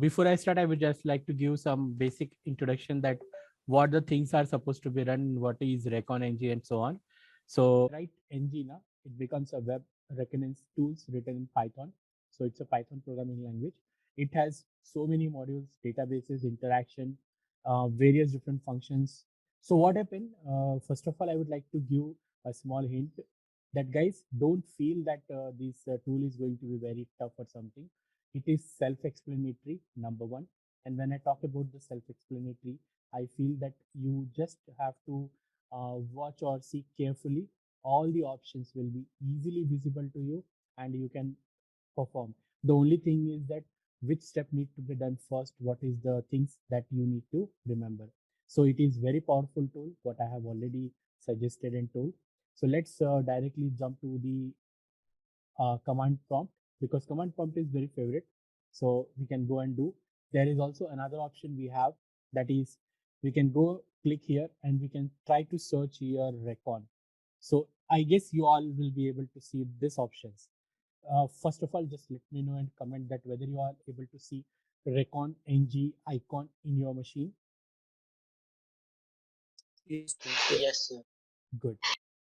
Before I start, I would just like to give some basic introduction that what the things are supposed to be run, what is Recon NG and so on. So write NG now, it becomes a web reconnaissance tools written in Python. So it's a Python programming language. It has so many modules, databases, interaction, various different functions. So what happened? First of all, I would like to give a small hint that guys don't feel that this tool is going to be very tough or something. It is self-explanatory, number one. And when I talk about the self-explanatory, I feel that you just have to watch or see carefully. All the options will be easily visible to you and you can perform. The only thing is that which step need to be done first, what is the things that you need to remember. So it is very powerful tool, what I have already suggested and told. So let's directly jump to the command prompt, because command prompt is very favorite. So we can go and do. There is also another option we have, that is we can go click here and we can try to search your recon. So I guess you all will be able to see these options. First of all, just let me know and comment that whether you are able to see Recon NG icon in your machine. Yes, Yes, sir. Good.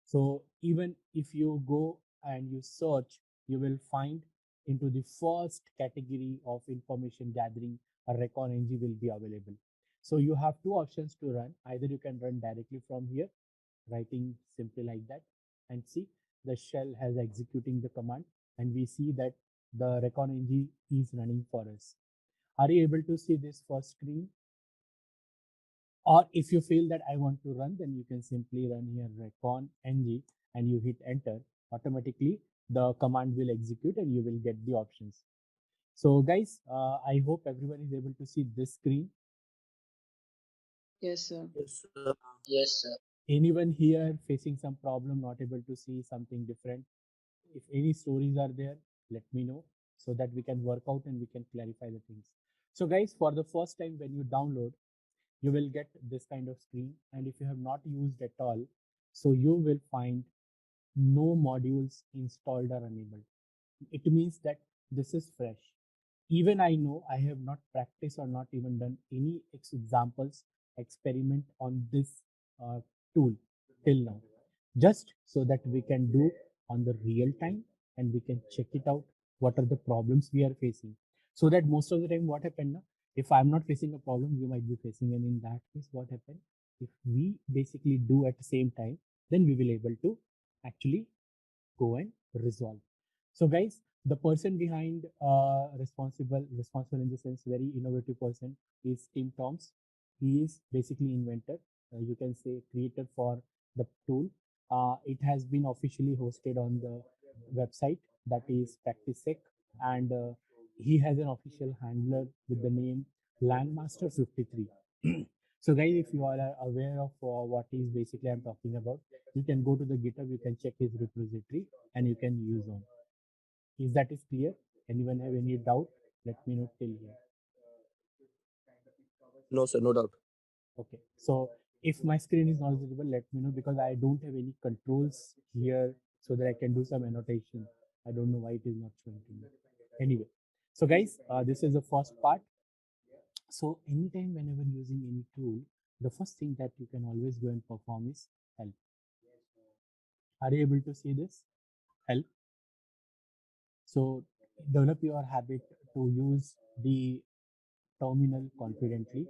So even if you go and you search, you will find into the first category of information gathering, a Recon NG will be available. So you have two options to run. Either you can run directly from here, writing simply like that, and see the shell has executing the command, and we see that the Recon NG is running for us. Are you able to see this first screen? Or if you feel that I want to run, then you can simply run here recon ng and you hit enter. Automatically, the command will execute and you will get the options. So guys, I hope everyone is able to see this screen. yes, sir. Yes, sir. Yes, sir. Anyone here facing some problem, not able to see something different? If any stories are there, let me know so that we can work out and we can clarify the things. So guys, for the first time when you download, you will get this kind of screen, and if you have not used at all, so you will find no modules installed or enabled. It means that this is fresh. Even I know I have not practiced or not even done any examples experiment on this uh, tool till now, just so that we can do on the real time and we can check it out what are the problems we are facing, so that most of the time what happened now, if I'm not facing a problem, you might be facing, and in that case what happened, if we basically do at the same time, then we will able to actually go and resolve. So guys, the person behind responsible in the sense very innovative person is Tim Toms. He is basically inventor, you can say creator for the tool. It has been officially hosted on the website, that is PracticeSec, and he has an official handler with the name Landmaster53. So guys, if you all are aware of what is basically I'm talking about, you can go to the GitHub, you can check his repository and you can use on. Is that is clear? Anyone have any doubt? Let me know till here. No, sir, no doubt. Okay, so if my screen is not visible, let me know, because I don't have any controls here so that I can do some annotation. I don't know why it is not showing to me. Anyway, so guys, this is the first part. So anytime whenever using any tool, the first thing that you can always go and perform is help. Are you able to see this? Help. So develop your habit to use the terminal confidently.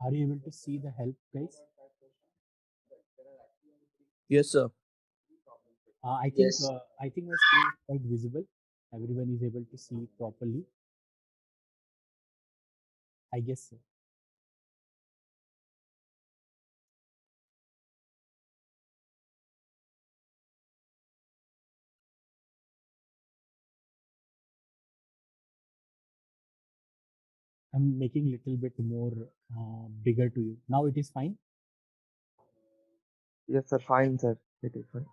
Are you able to see the help, guys? Yes, sir. Yes. I think my screen is quite visible. Everyone is able to see it properly. I guess so. I'm making little bit more bigger to you. Now it is fine. Yes, sir. Fine, sir. It is fine.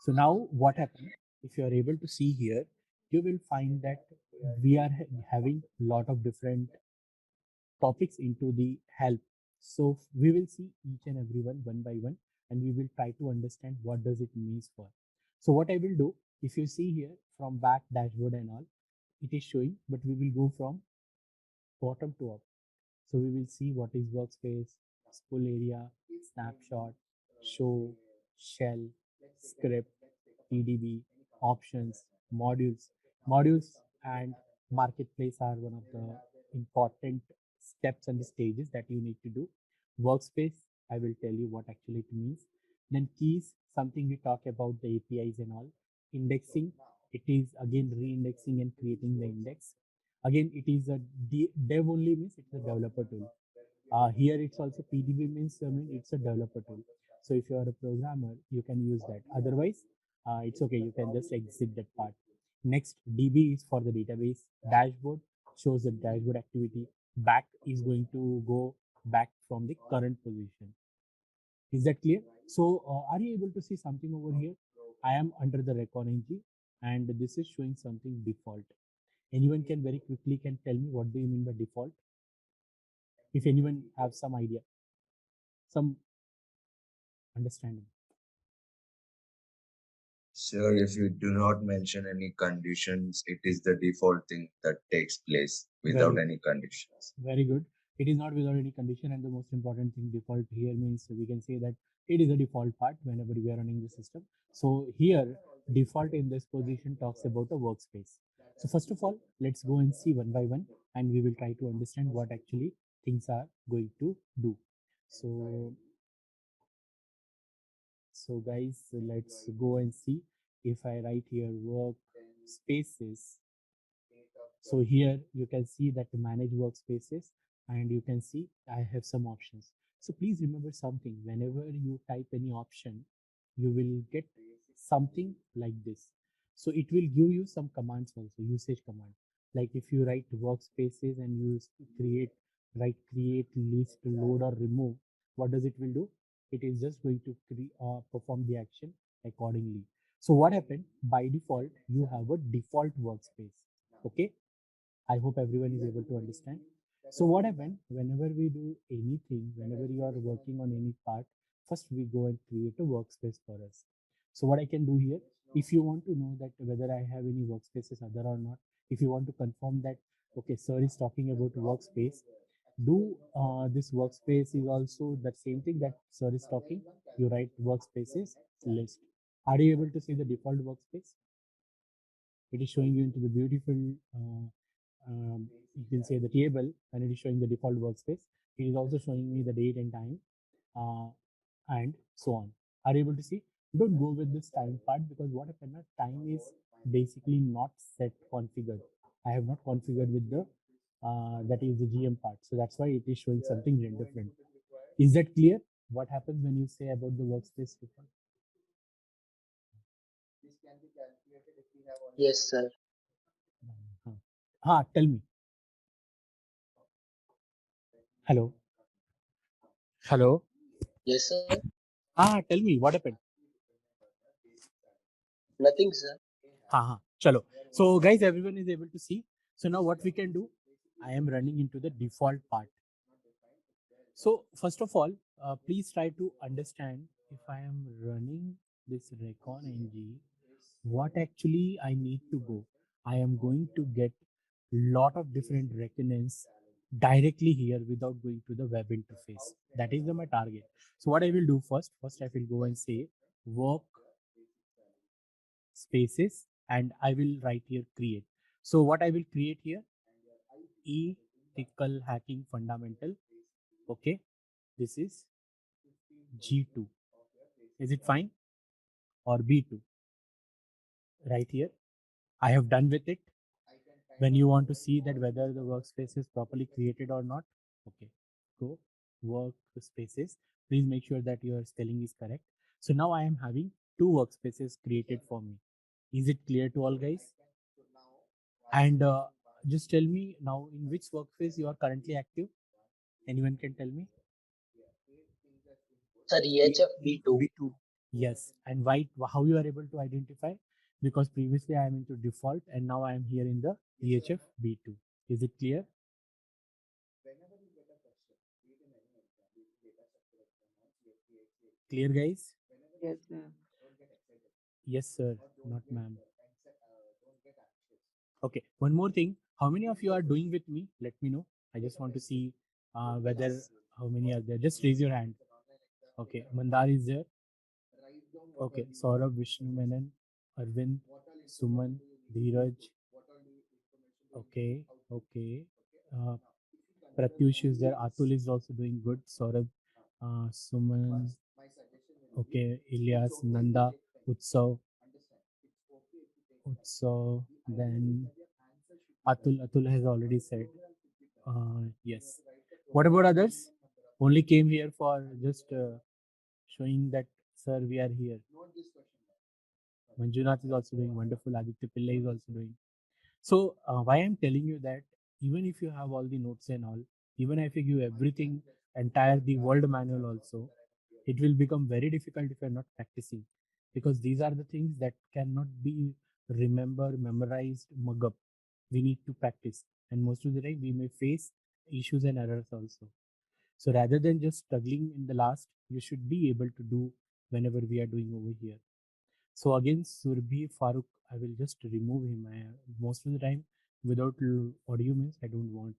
So now what happened? if you are able to see here, you will find that we are having lot of different topics into the help. So we will see each and every one by one, and we will try to understand what does it means for. So what I will do, if you see here from back dashboard and all, it is showing, but we will go from bottom to up. So we will see what is workspace, spool area, snapshot, show, shell, script, PDB, options, modules. Modules and marketplace are one of the important steps and stages that you need to do. Workspace, I will tell you what actually it means. Then keys, something we talk about the APIs and all. Indexing, it is again re-indexing and creating the index. Again, it is a dev only, means it's a developer tool. Here it's also PDB means, I mean, it's a developer tool. So if you are a programmer, you can use that. Otherwise, it's okay. You can just exit that part. Next, DB is for the database. Dashboard shows the dashboard activity. Back is going to go back from the current position. Is that clear? So are you able to see something over here? I am under the Recon NG, and this is showing something default. Anyone can very quickly can tell me what do you mean by default? If anyone have some idea, some understanding. Sir, if you do not mention any conditions, it is the default thing that takes place without any conditions. Very good. It is not without any condition, and the most important thing, default here means we can say that it is a default part whenever we are running the system. So here, default in this position talks about a workspace. So first of all, let's go and see one by one, and we will try to understand what actually things are going to do. So guys, let's go and see. If I write here work spaces, so here you can see that to manage workspaces, and you can see I have some options. So please remember something, whenever you type any option, you will get something like this. So it will give you some commands also, usage command. Like if you write workspaces and you create, write create, list, load or remove, what does it will do? It is just going to perform the action accordingly. So what happened? By default, you have a default workspace. Okay, I hope everyone is able to understand. So what happened, whenever we do anything, whenever you are working on any part, first we go and create a workspace for us. So what I can do here, if you want to know that whether I have any workspaces other or not, if you want to confirm that, okay, sir is talking about workspace, do this workspace is also that same thing that sir is talking, you write workspaces list. Are you able to see the default workspace? It is showing you into the beautiful you can say the table, and it is showing the default workspace. It is also showing me the date and time, and so on. Are you able to see? Don't go with this time part, because what happened now, time is basically not set configured. I have not configured with the that is the GM part, so that's why it is showing something different. Is that clear? What happens when you say about the workspace default? Yes, sir. Tell me. Hello. Hello. Yes, sir. Tell me what happened. Nothing, sir. Chalo. So guys, everyone is able to see. So now what we can do, I am running into the default part. So first of all, please try to understand, if I am running this Recon NG, what actually I need to go. I am going to get lot of different reconnaissance directly here without going to the web interface. That is my target. So what I will do first I will go and say work spaces, and I will write here create. So what I will create here, ethical hacking fundamental. Okay, this is G2. Is it fine? Or B2? Right here. I have done with it. When you want to see that whether the workspace is properly created or not, okay, go workspaces. Please make sure that your spelling is correct. So now I am having two workspaces created for me. Is it clear to all guys? And just tell me now, in which workspace you are currently active? Anyone can tell me? Sir, EHF B2. B2. Yes. And why? How you are able to identify? Because previously I am into default and now I am here in the EHF B2. Is it clear? Clear, guys? Yes, sir. Yes, sir. Not ma'am. Okay. One more thing. How many of you are doing with me? Let me know. I just want to see whether how many are there. Just raise your hand. Okay. Mandar is there. Okay. Saurabh, Vishnu Menon, Arvind, Suman, Dheeraj. Okay. Okay. Uh, Pratyush is there. Atul is also doing good. Saurabh, Suman. Okay. Ilyas, Nanda, Utsav, Utsav. Then Atul has already said. Yes. What about others? Only came here for just showing that, sir, we are here. Manjunath is also doing wonderful. Aditya Pillai is also doing. So, why I'm telling you that even if you have all the notes and all, even if you give everything, entire the world manual also, it will become very difficult if you're not practicing, because these are the things that cannot be memorized, mug up. We need to practice, and most of the time we may face issues and errors also. So rather than just struggling in the last, you should be able to do whenever we are doing over here. So again, Surbhi Farooq, I will just remove him. Most of the time, without audio means I don't want.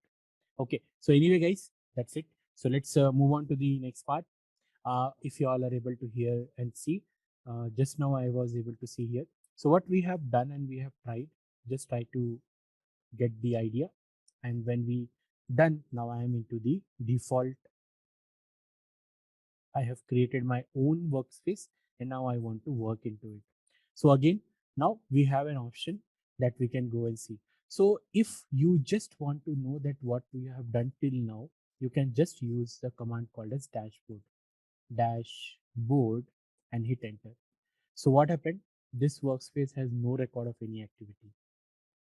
Okay. So anyway, guys, that's it. So let's move on to the next part. If you all are able to hear and see, just now I was able to see here. So what we have done and we have tried, just try to get the idea. And when we done, now I am into the default. I have created my own workspace and now I want to work into it. So again, now we have an option that we can go and see. So if you just want to know that what we have done till now, you can just use the command called as dashboard and hit enter. So what happened? This workspace has no record of any activity.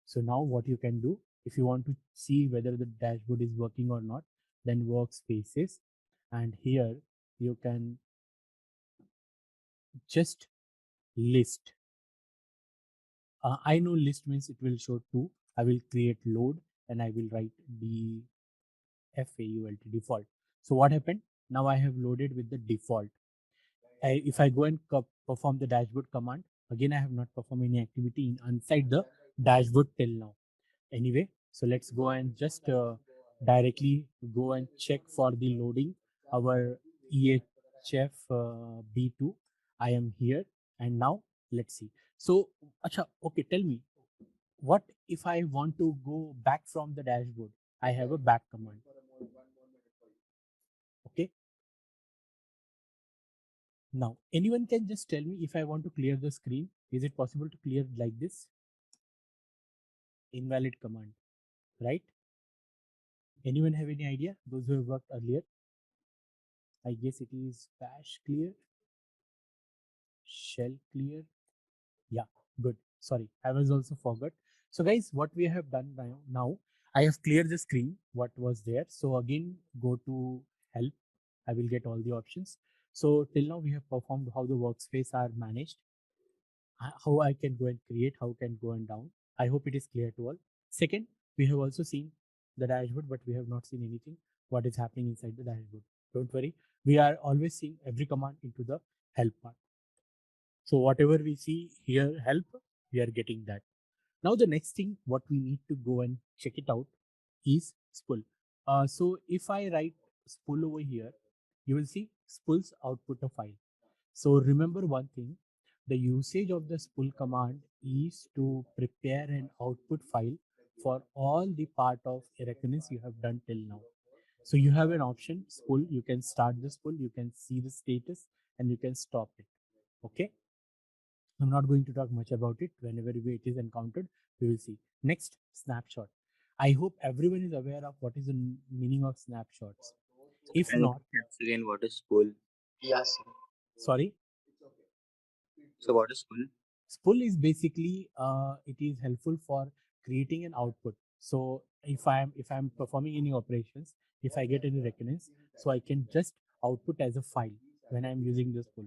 So now what you can do, if you want to see whether the dashboard is working or not, then workspaces, and here you can just list. I know list means it will show two. I will create load and I will write default default. So what happened? Now I have loaded with the default. If I go and perform the dashboard command, again I have not performed any activity inside the dashboard till now. Anyway, so let's go and just directly go and check for the loading our EHF B2. I am here and now let's see. So, acha, okay, tell me, what if I want to go back from the dashboard? I have a back command. Okay. Now, anyone can just tell me if I want to clear the screen, is it possible to clear like this? Invalid command, right? Anyone have any idea? Those who have worked earlier? I guess it is bash clear, shell clear. Yeah, good. Sorry, I was also forgot. So guys, what we have done now, I have cleared the screen, what was there. So again, go to help. I will get all the options. So till now we have performed how the workspace are managed, how I can go and create, how can go and down. I hope it is clear to all. Second, we have also seen the dashboard, but we have not seen anything what is happening inside the dashboard. Don't worry, we are always seeing every command into the help part. So whatever we see here help, we are getting that. Now the next thing what we need to go and check it out is spool. So if I write spool over here, you will see spools output a file. So remember one thing, the usage of the spool command is to prepare an output file for all the part of a reconnaissance you have done till now. So you have an option spool, you can start the spool, you can see the status and you can stop it. Okay. I'm not going to talk much about it. Whenever it is encountered, we will see. Next, snapshot. I hope everyone is aware of what is the meaning of snapshots. If Can you not, once again what is spool? Yes, sir. sorry, So what is spool? spool is basically it is helpful for creating an output. So if I'm performing any operations, if I get any reconnaissance, so I can just output as a file when I'm using the spool.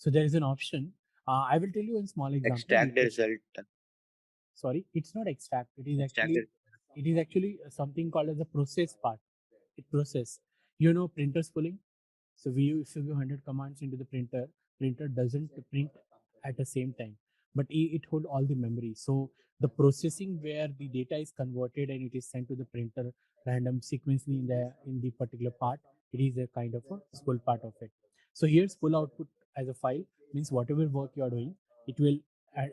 So there is an option. I will tell you in small example. Extract the result. Sorry, it's not extract. Extract the It is actually something called as a process part. It process. You know printer spooling. So if you give 100 commands into the printer, printer doesn't print at the same time, but it hold all the memory. So the processing where the data is converted and it is sent to the printer random sequentially in the particular part, it is a kind of a spool part of it. So here spool output as a file means whatever work you are doing, it will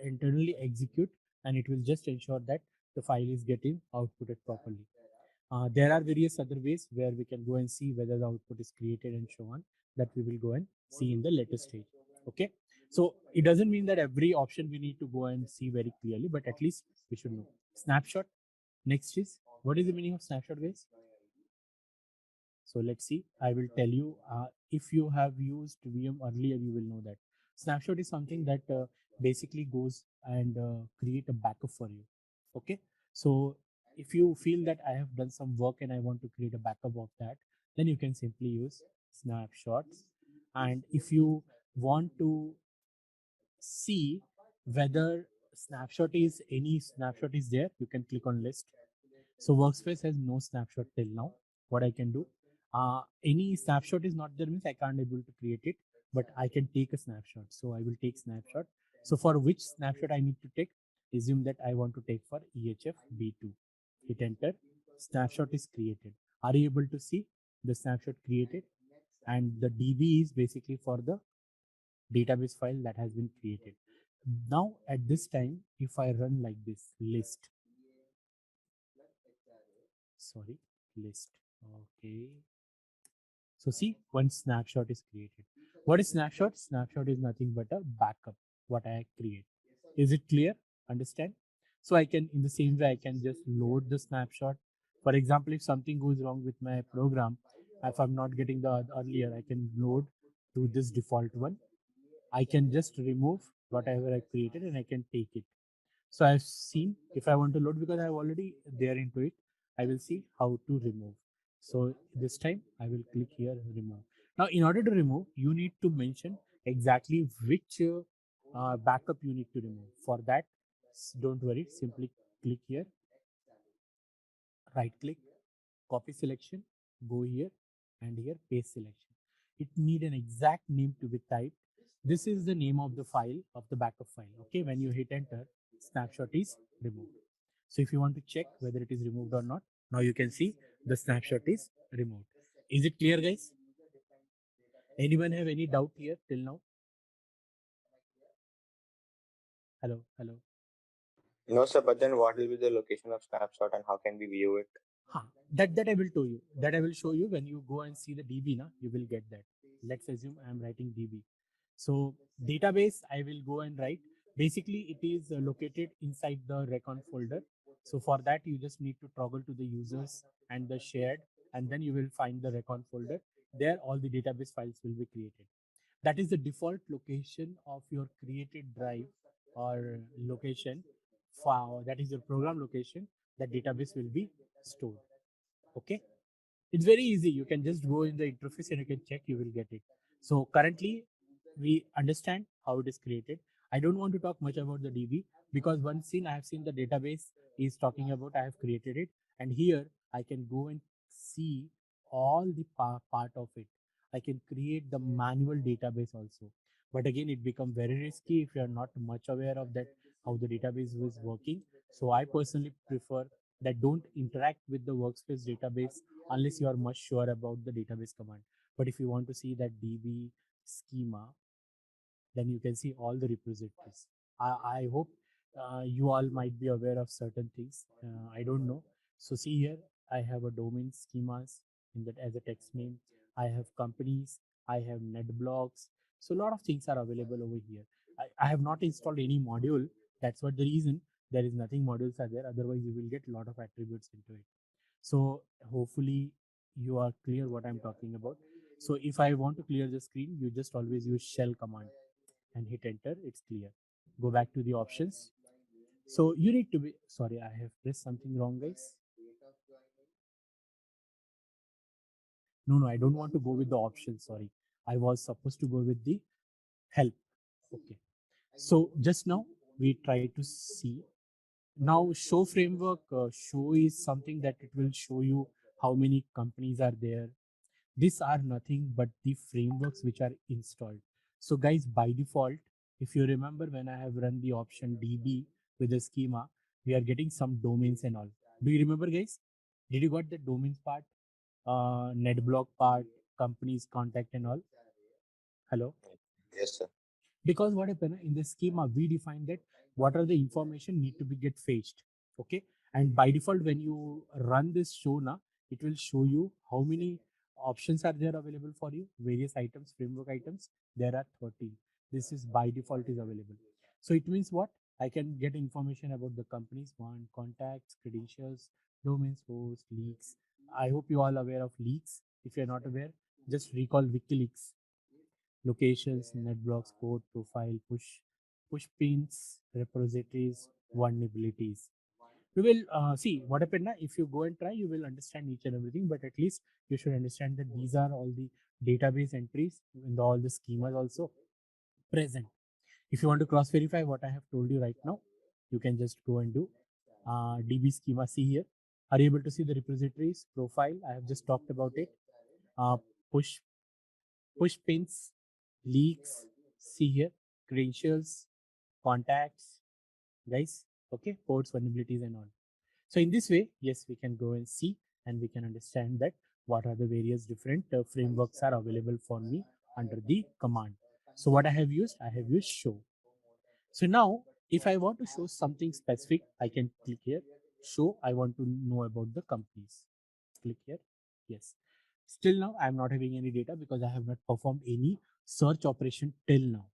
internally execute and it will just ensure that the file is getting outputted properly. There are various other ways where we can go and see whether the output is created and so on, that we will go and see in the later stage. Okay. So it doesn't mean that every option we need to go and see very clearly, but at least we should know. Snapshot. Next is, what is the meaning of snapshot, guys? So let's see. I will tell you. If you have used VM earlier, you will know that snapshot is something that basically goes and create a backup for you. Okay. So if you feel that I have done some work and I want to create a backup of that, then you can simply use snapshots. And if you want to see whether any snapshot is there, you can click on list. So workspace has no snapshot till now. What I can do, any snapshot is not there means I can't able to create it, but I can take a snapshot. So I will take snapshot. So for which snapshot I need to take, assume that I want to take for EHF B2. Hit enter. Snapshot is created. Are you able to see the snapshot created? And the DB is basically for the database file that has been created. Now at this time, if I run like this list, sorry, list. Okay. So see, one snapshot is created. What is snapshot? Snapshot is nothing but a backup, what I create. Is it clear? Understand? So I can, in the same way, I can just load the snapshot. For example, if something goes wrong with my program, if I'm not getting the earlier, I can load to this default one. I can just remove whatever I created and I can take it. So I've seen if I want to load because I've already there into it, I will see how to remove. So this time I will click here remove. Now in order to remove, you need to mention exactly which backup you need to remove. For that, don't worry, simply click here, right click, copy selection, go here and here paste selection. It need an exact name to be typed. This is the name of the file of the backup file. Okay, when you hit enter, snapshot is removed. So if you want to check whether it is removed or not, now you can see the snapshot is removed. Is it clear, guys? Anyone have any doubt here till now? Hello, hello. No, sir, but then what will be the location of snapshot and how can we view it? That I will show you. That I will show you when you go and see the DB. Na, you will get that. Let's assume I am writing DB. So database, I will go and write. Basically, it is located inside the Recon folder. So for that, you just need to toggle to the users and the shared, and then you will find the Recon folder. There, all the database files will be created. That is the default location of your created drive or location file. That is your program location. That database will be stored. Okay. It's very easy. You can just go in the interface and you can check, you will get it. So currently we understand how it is created. I don't want to talk much about the DB because one scene I have seen the database is talking about I have created it, and here I can go and see all the part of it. I can create the manual database also. But again, it becomes very risky if you are not much aware of that how the database is working. So I personally prefer that don't interact with the workspace database unless you are much sure about the database command. But if you want to see that DB schema, then you can see all the repositories. I hope you all might be aware of certain things. I don't know. So see here, I have a domain schemas in that as a text name. I have companies. I have net blocks. So a lot of things are available over here. I have not installed any module. That's what the reason. There is nothing modules are there. Otherwise, you will get a lot of attributes into it. So hopefully you are clear what I'm talking about. So if I want to clear the screen, you just always use shell command and hit enter. It's clear. Go back to the options. So you need to be, sorry, I have pressed something wrong, guys. No, I don't want to go with the options. Sorry. I was supposed to go with the help. Okay. So just now we try to see. Now show framework, show is something that it will show you how many companies are there. These are nothing but the frameworks which are installed. So guys, by default, if you remember when I have run the option DB with the schema, we are getting some domains and all. Do you remember guys? Did you got the domains part, netblock part, companies contact and all? Hello? Yes, sir. Because what happened in the schema we define that what are the information need to be get fetched. Okay, and by default when you run this show now, it will show you how many options are there available for you, various items, framework items. There are 13. This is by default is available. So it means what, I can get information about the companies, one, contacts, credentials, domains, host, leaks. I hope you all aware of leaks. If you're not aware, just recall WikiLeaks. Locations, netblocks, code, profile, push pins, repositories, vulnerabilities. We will see what happened now. If you go and try, you will understand each and everything, but at least you should understand that these are all the database entries and all the schemas also present. If you want to cross verify what I have told you right now, you can just go and do DB schema. See here. Are you able to see the repositories profile? I have just talked about it. Push pins, leaks, see here, credentials, contacts, guys, okay, ports, vulnerabilities, and all. So in this way, yes, we can go and see and we can understand that what are the various different frameworks are available for me under the command. So what I have used show. So now, if I want to show something specific, I can click here, show, I want to know about the companies. Click here, yes. Still now, I'm not having any data because I have not performed any search operation till now.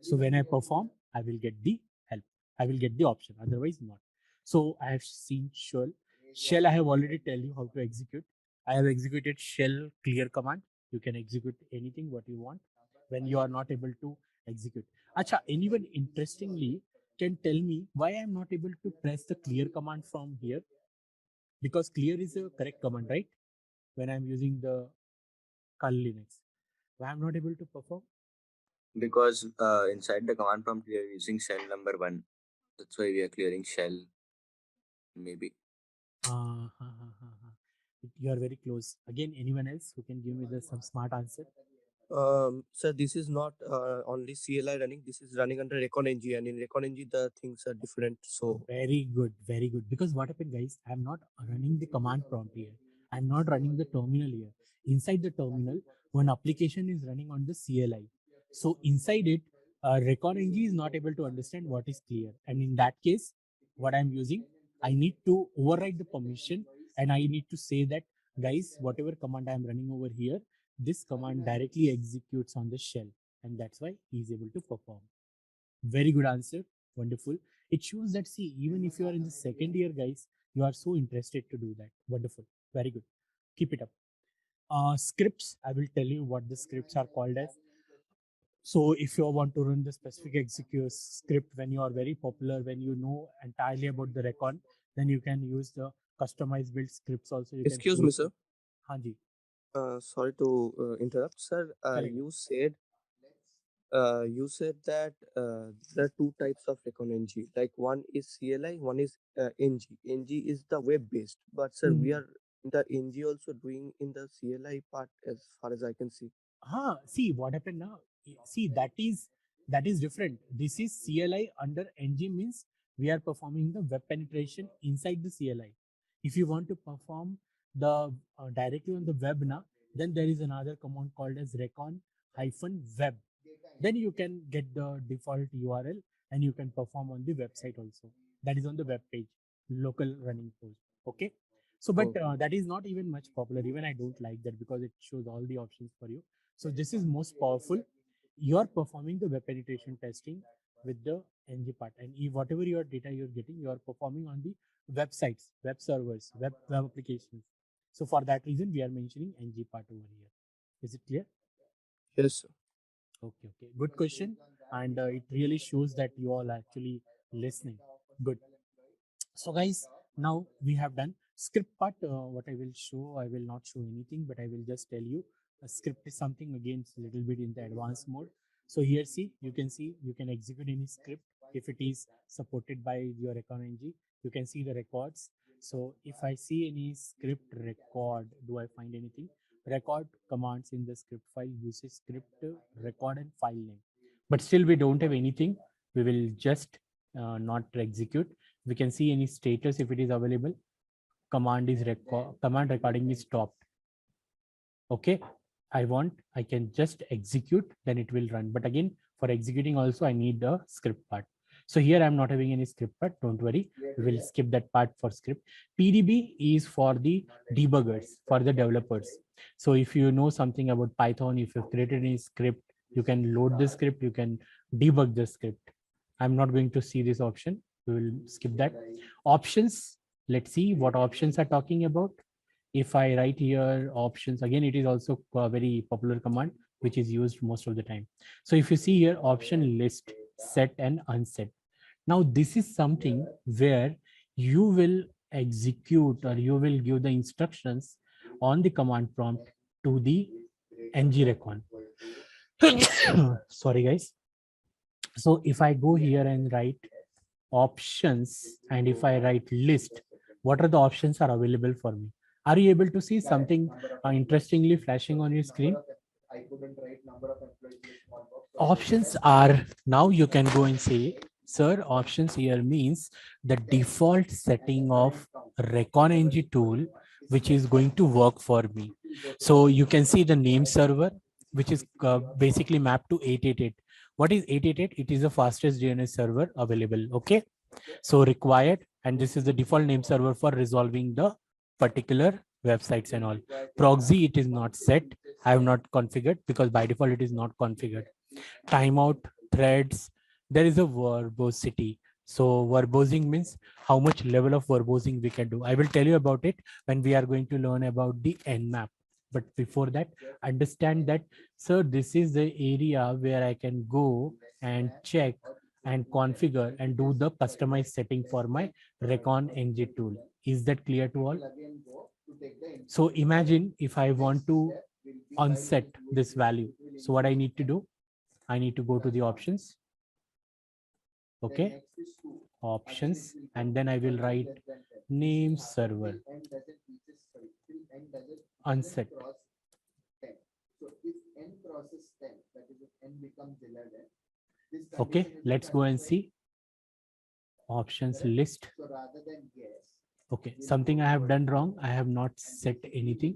So when I perform, I will get the help. I will get the option, otherwise not. So I have seen shell. Shell, I have already tell you how to execute. I have executed shell clear command. You can execute anything what you want when you are not able to execute. Acha, anyone interestingly can tell me why I'm not able to press the clear command from here? Because clear is a correct command, right? When I'm using the Kali Linux, why I'm not able to perform? Because inside the command prompt we are using shell number 1. That's why we are clearing shell. Maybe. You are very close. Again, anyone else who can give me some smart answer? Sir, this is not only CLI running. This is running under Recon NG, and in Recon NG the things are different. So Very good, very good. Because what happened, guys? I'm not running the command prompt here. I'm not running the terminal here. Inside the terminal, one application is running on the CLI. So inside it, Recon NG is not able to understand what is clear. And in that case, what I'm using, I need to override the permission and I need to say that, guys, whatever command I'm running over here, this command directly executes on the shell. And that's why he's able to perform. Very good answer. Wonderful. It shows that, see, even if you are in the second year, guys, you are so interested to do that. Wonderful. Very good. Keep it up. Scripts, I will tell you what the scripts are called as. So if you want to run the specific execute script when you are very popular, when you know entirely about the recon, then you can use the customized build scripts also. You can excuse me, create. sir. Hanji, Sorry to interrupt, sir. correct. You said that there are two types of Recon NG. Like one is CLI, one is NG. NG is the web based, but sir, we Mhm. are in the NG also doing in the CLI part as far as I can see. See what happened now. See, that is different. This is CLI under NG means we are performing the web penetration inside the CLI. If you want to perform the directly on the web now, then there is another command called as recon hyphen web. Then you can get the default URL and you can perform on the website also. That is on the web page, local running post. Okay. So, but Oh, that is not even much popular. Even I don't like that because it shows all the options for you. So this is most powerful. You are performing the web penetration testing with the NG part, and whatever your data you're getting, you are performing on the websites, web servers, web applications. So for that reason, we are mentioning NG part over here. Is it clear? yes, sir. Okay, okay. Good question. And it really shows that you all actually listening. Good. So guys, now we have done script part. What I will show, I will not show anything, but I will just tell you a script is something again, it's a little bit in the advanced mode. So here, see, you can execute any script if it is supported by your Recon NG. You can see the records. So if I see any script record, do I find anything? Record commands in the script file uses script record and file name. But still we don't have anything. We will just not execute. We can see any status if it is available. Command recording is stopped. Okay, I can just execute, then it will run. But again, for executing also, I need the script part. So here I'm not having any script part. Don't worry, we will skip that part for script. PDB is for the debuggers, for the developers. So if you know something about Python, if you've created any script, you can load the script, you can debug the script. I'm not going to see this option. We will skip that. Options, let's see what options are talking about. If I write here options, again, it is also a very popular command, which is used most of the time. So if you see here, option list, set and unset. Now, this is something where you will execute or you will give the instructions on the command prompt to the ng recon. Sorry, guys. So if I go here and write options, and if I write list, what are the options are available for me? Are you able to see something interestingly flashing on your screen? Options are, now you can go and say, sir, options here means the default setting of Recon NG tool, which is going to work for me. So you can see the name server, which is basically mapped to 888. What is 888? It is the fastest DNS server available. Okay. So required, and this is the default name server for resolving the particular websites and all. Proxy, it is not set. I have not configured because by default it is not configured. Timeout, threads, there is a verbosity. So verbosing means how much level of verbosing we can do. I will tell you about it when we are going to learn about the nmap. But before that, understand that, sir, this is the area where I can go and check and configure and do the customized setting for my Recon NG tool. Is that clear to all? So imagine if I want to unset this value. So what I need to do, I need to go to the options. Okay, options, and then I will write name server, unset. Okay, let's go and see options list. Okay, something I have done wrong. I have not set anything.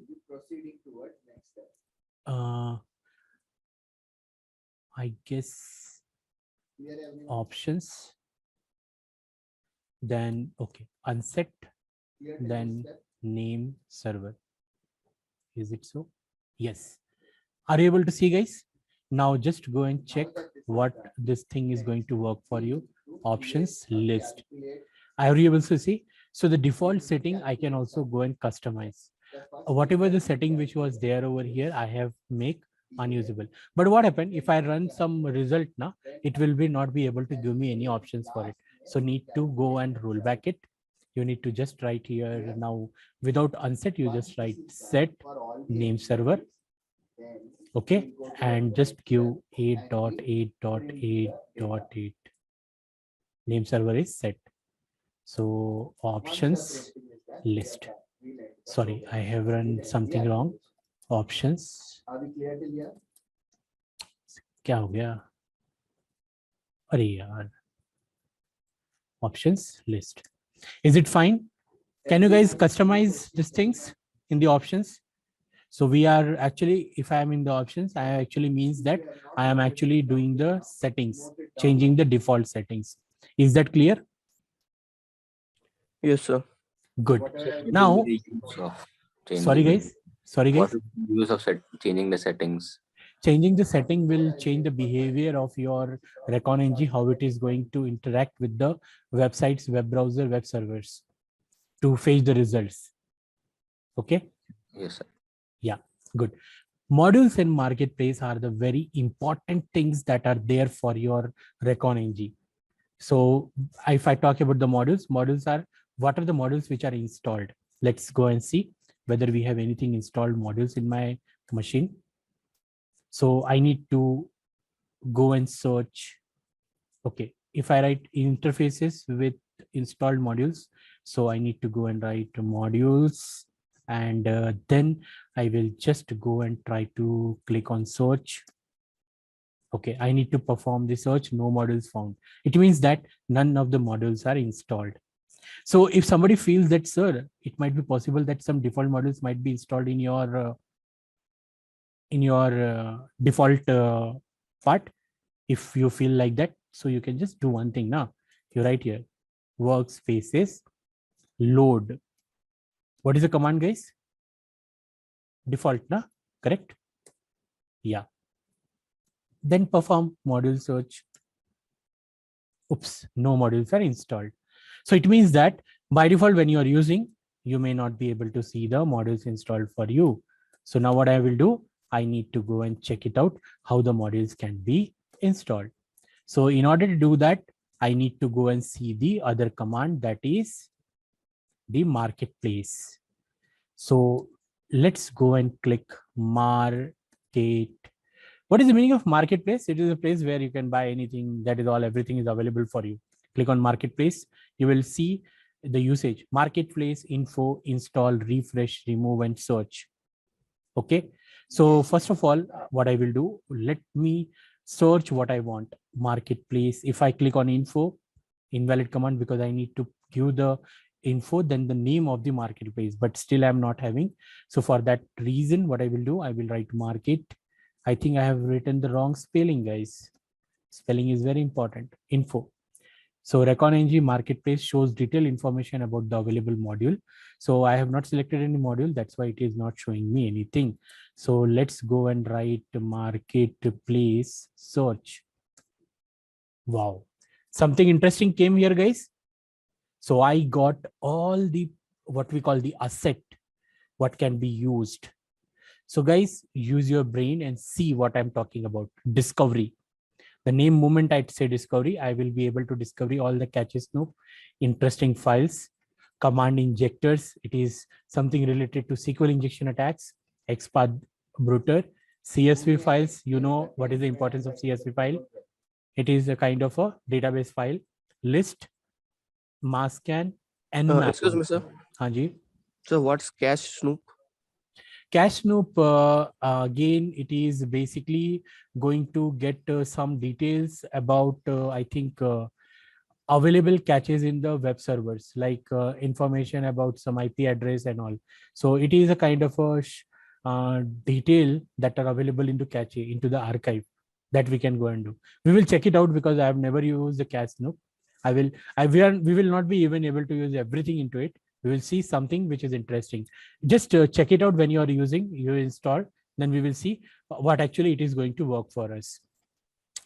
I guess options, then okay, unset, then name server. Is it so? Yes. Are you able to see, guys? Now just go and check what this thing is going to work for you. Options list. Are you able to see? So the default setting, I can also go and customize. Whatever the setting which was there over here, I have make unusable. But what happened if I run some result now, it will be not be able to give me any options for it. So need to go and roll back it. You need to just write here now without unset, you just write set name server. Okay, and just give 8.8.8.8. Name server is set. So options list. Sorry, I have run something wrong. Options. क्या हो गया? अरे यार. Options list. Is it fine? Can you guys customize these things in the options? So we are actually, if I am in the options, I actually means that I am actually doing the settings, changing the default settings. Is that clear? Yes, sir. Good. What is Now, the use of sorry changing- guys. Sorry What guys. is the use of changing the settings? Changing the setting will change the behavior of your Recon NG, how it is going to interact with the websites, web browser, web servers to fetch the results. Okay. Yes, sir. Yeah, good. Modules and marketplace are the very important things that are there for your Recon NG. So if I talk about the modules, modules are, what are the modules which are installed? Let's go and see whether we have anything installed modules in my machine. So I need to go and search. Okay, if I write interfaces with installed modules, so I need to go and write modules, and then I will just go and try to click on search. Okay, I need to perform the search, no modules found. It means that none of the modules are installed. So if somebody feels that, sir, it might be possible that some default modules might be installed in your default part. If you feel like that, so you can just do one thing now. You write here workspaces load. What is the command, guys? Default, na? Correct? Yeah. Then perform module search. Oops, no modules are installed. So it means that by default, when you are using, you may not be able to see the modules installed for you. So now what I will do, I need to go and check it out, how the modules can be installed. So in order to do that, I need to go and see the other command, that is the marketplace. So let's go and click market. What is the meaning of marketplace? It is a place where you can buy anything. That is all, everything is available for you. Click on marketplace. You will see the usage: marketplace, info, install, refresh, remove, and search. Okay. So first of all, what I will do, let me search what I want. Marketplace. If I click on info, invalid command, because I need to give the info, then the name of the marketplace, but still I'm not having. So for that reason, what I will do, I will write market. I think I have written the wrong spelling, guys. Spelling is very important. Info. So Recon NG marketplace shows detailed information about the available module. So I have not selected any module. That's why it is not showing me anything. So let's go and write marketplace search. Wow. Something interesting came here, guys. So I got all the, what we call the asset, what can be used. So guys, use your brain and see what I'm talking about. Discovery. The name moment I say discovery, I will be able to discover all the caches, no interesting files. Command injectors, it is something related to SQL injection attacks. XPath brooter, CSV files. You know what is the importance of CSV file? It is a kind of a database file. List, masscan, nmap. Excuse me, sir. Hanji. So what's cache snoop? Cache snoop, again, it is basically going to get some details about, I think, available caches in the web servers, like information about some IP address and all. So it is a kind of a detail that are available into cache, into the archive, that we can go and do. We will check it out because I have never used the cache snoop. We will not be even able to use everything into it. We will see something which is interesting. Just check it out when you are using, you install, then we will see what actually it is going to work for us.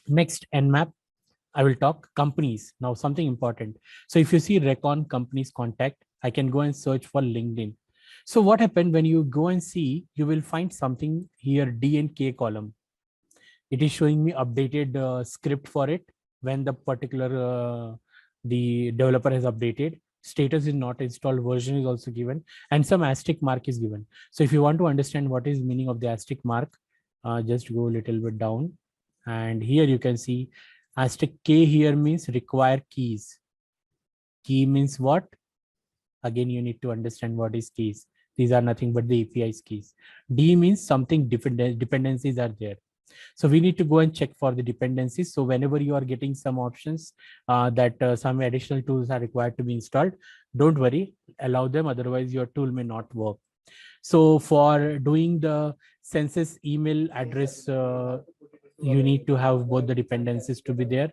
Next, nmap. I will talk companies. Now something important. So if you see Recon companies contact, I can go and search for LinkedIn. So what happened when you go and see, you will find something here, D and K column. It is showing me updated script for it when the particular the developer has updated. Status is not installed, version is also given, and some asterisk mark is given. So if you want to understand what is meaning of the asterisk mark, just go a little bit down, and here you can see asterisk K here means require keys. Key means what? Again, you need to understand what is keys. These are nothing but the API's keys. D means something different, dependencies are there. So we need to go and check for the dependencies. So whenever you are getting some options that some additional tools are required to be installed, don't worry, allow them. Otherwise, your tool may not work. So for doing the census email address, you need to have both the dependencies to be there.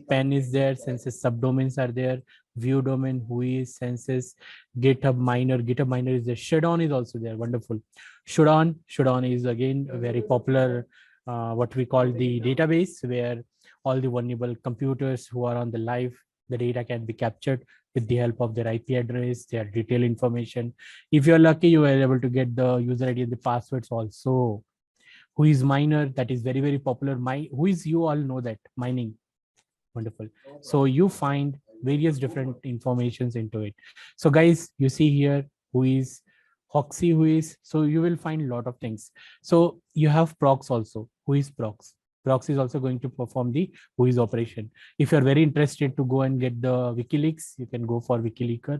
Pen is there, census subdomains are there, view domain, whois, census, GitHub miner. GitHub miner is there. Shadon is also there. Wonderful. Shadon is again a very popular, what we call the database, where all the vulnerable computers who are on the live, the data can be captured with the help of their IP address, their detailed information. If you're lucky, you are able to get the user ID and the passwords also. Whois miner, that is very, very popular. Whois, you all know that, mining. Wonderful. So you find various different informations into it. So guys, you see here whois, Hoxie whois. So you will find a lot of things. So you have procs also. Whois procs. Proxy is also going to perform the whois operation. If you're very interested to go and get the WikiLeaks, you can go for WikiLeaker.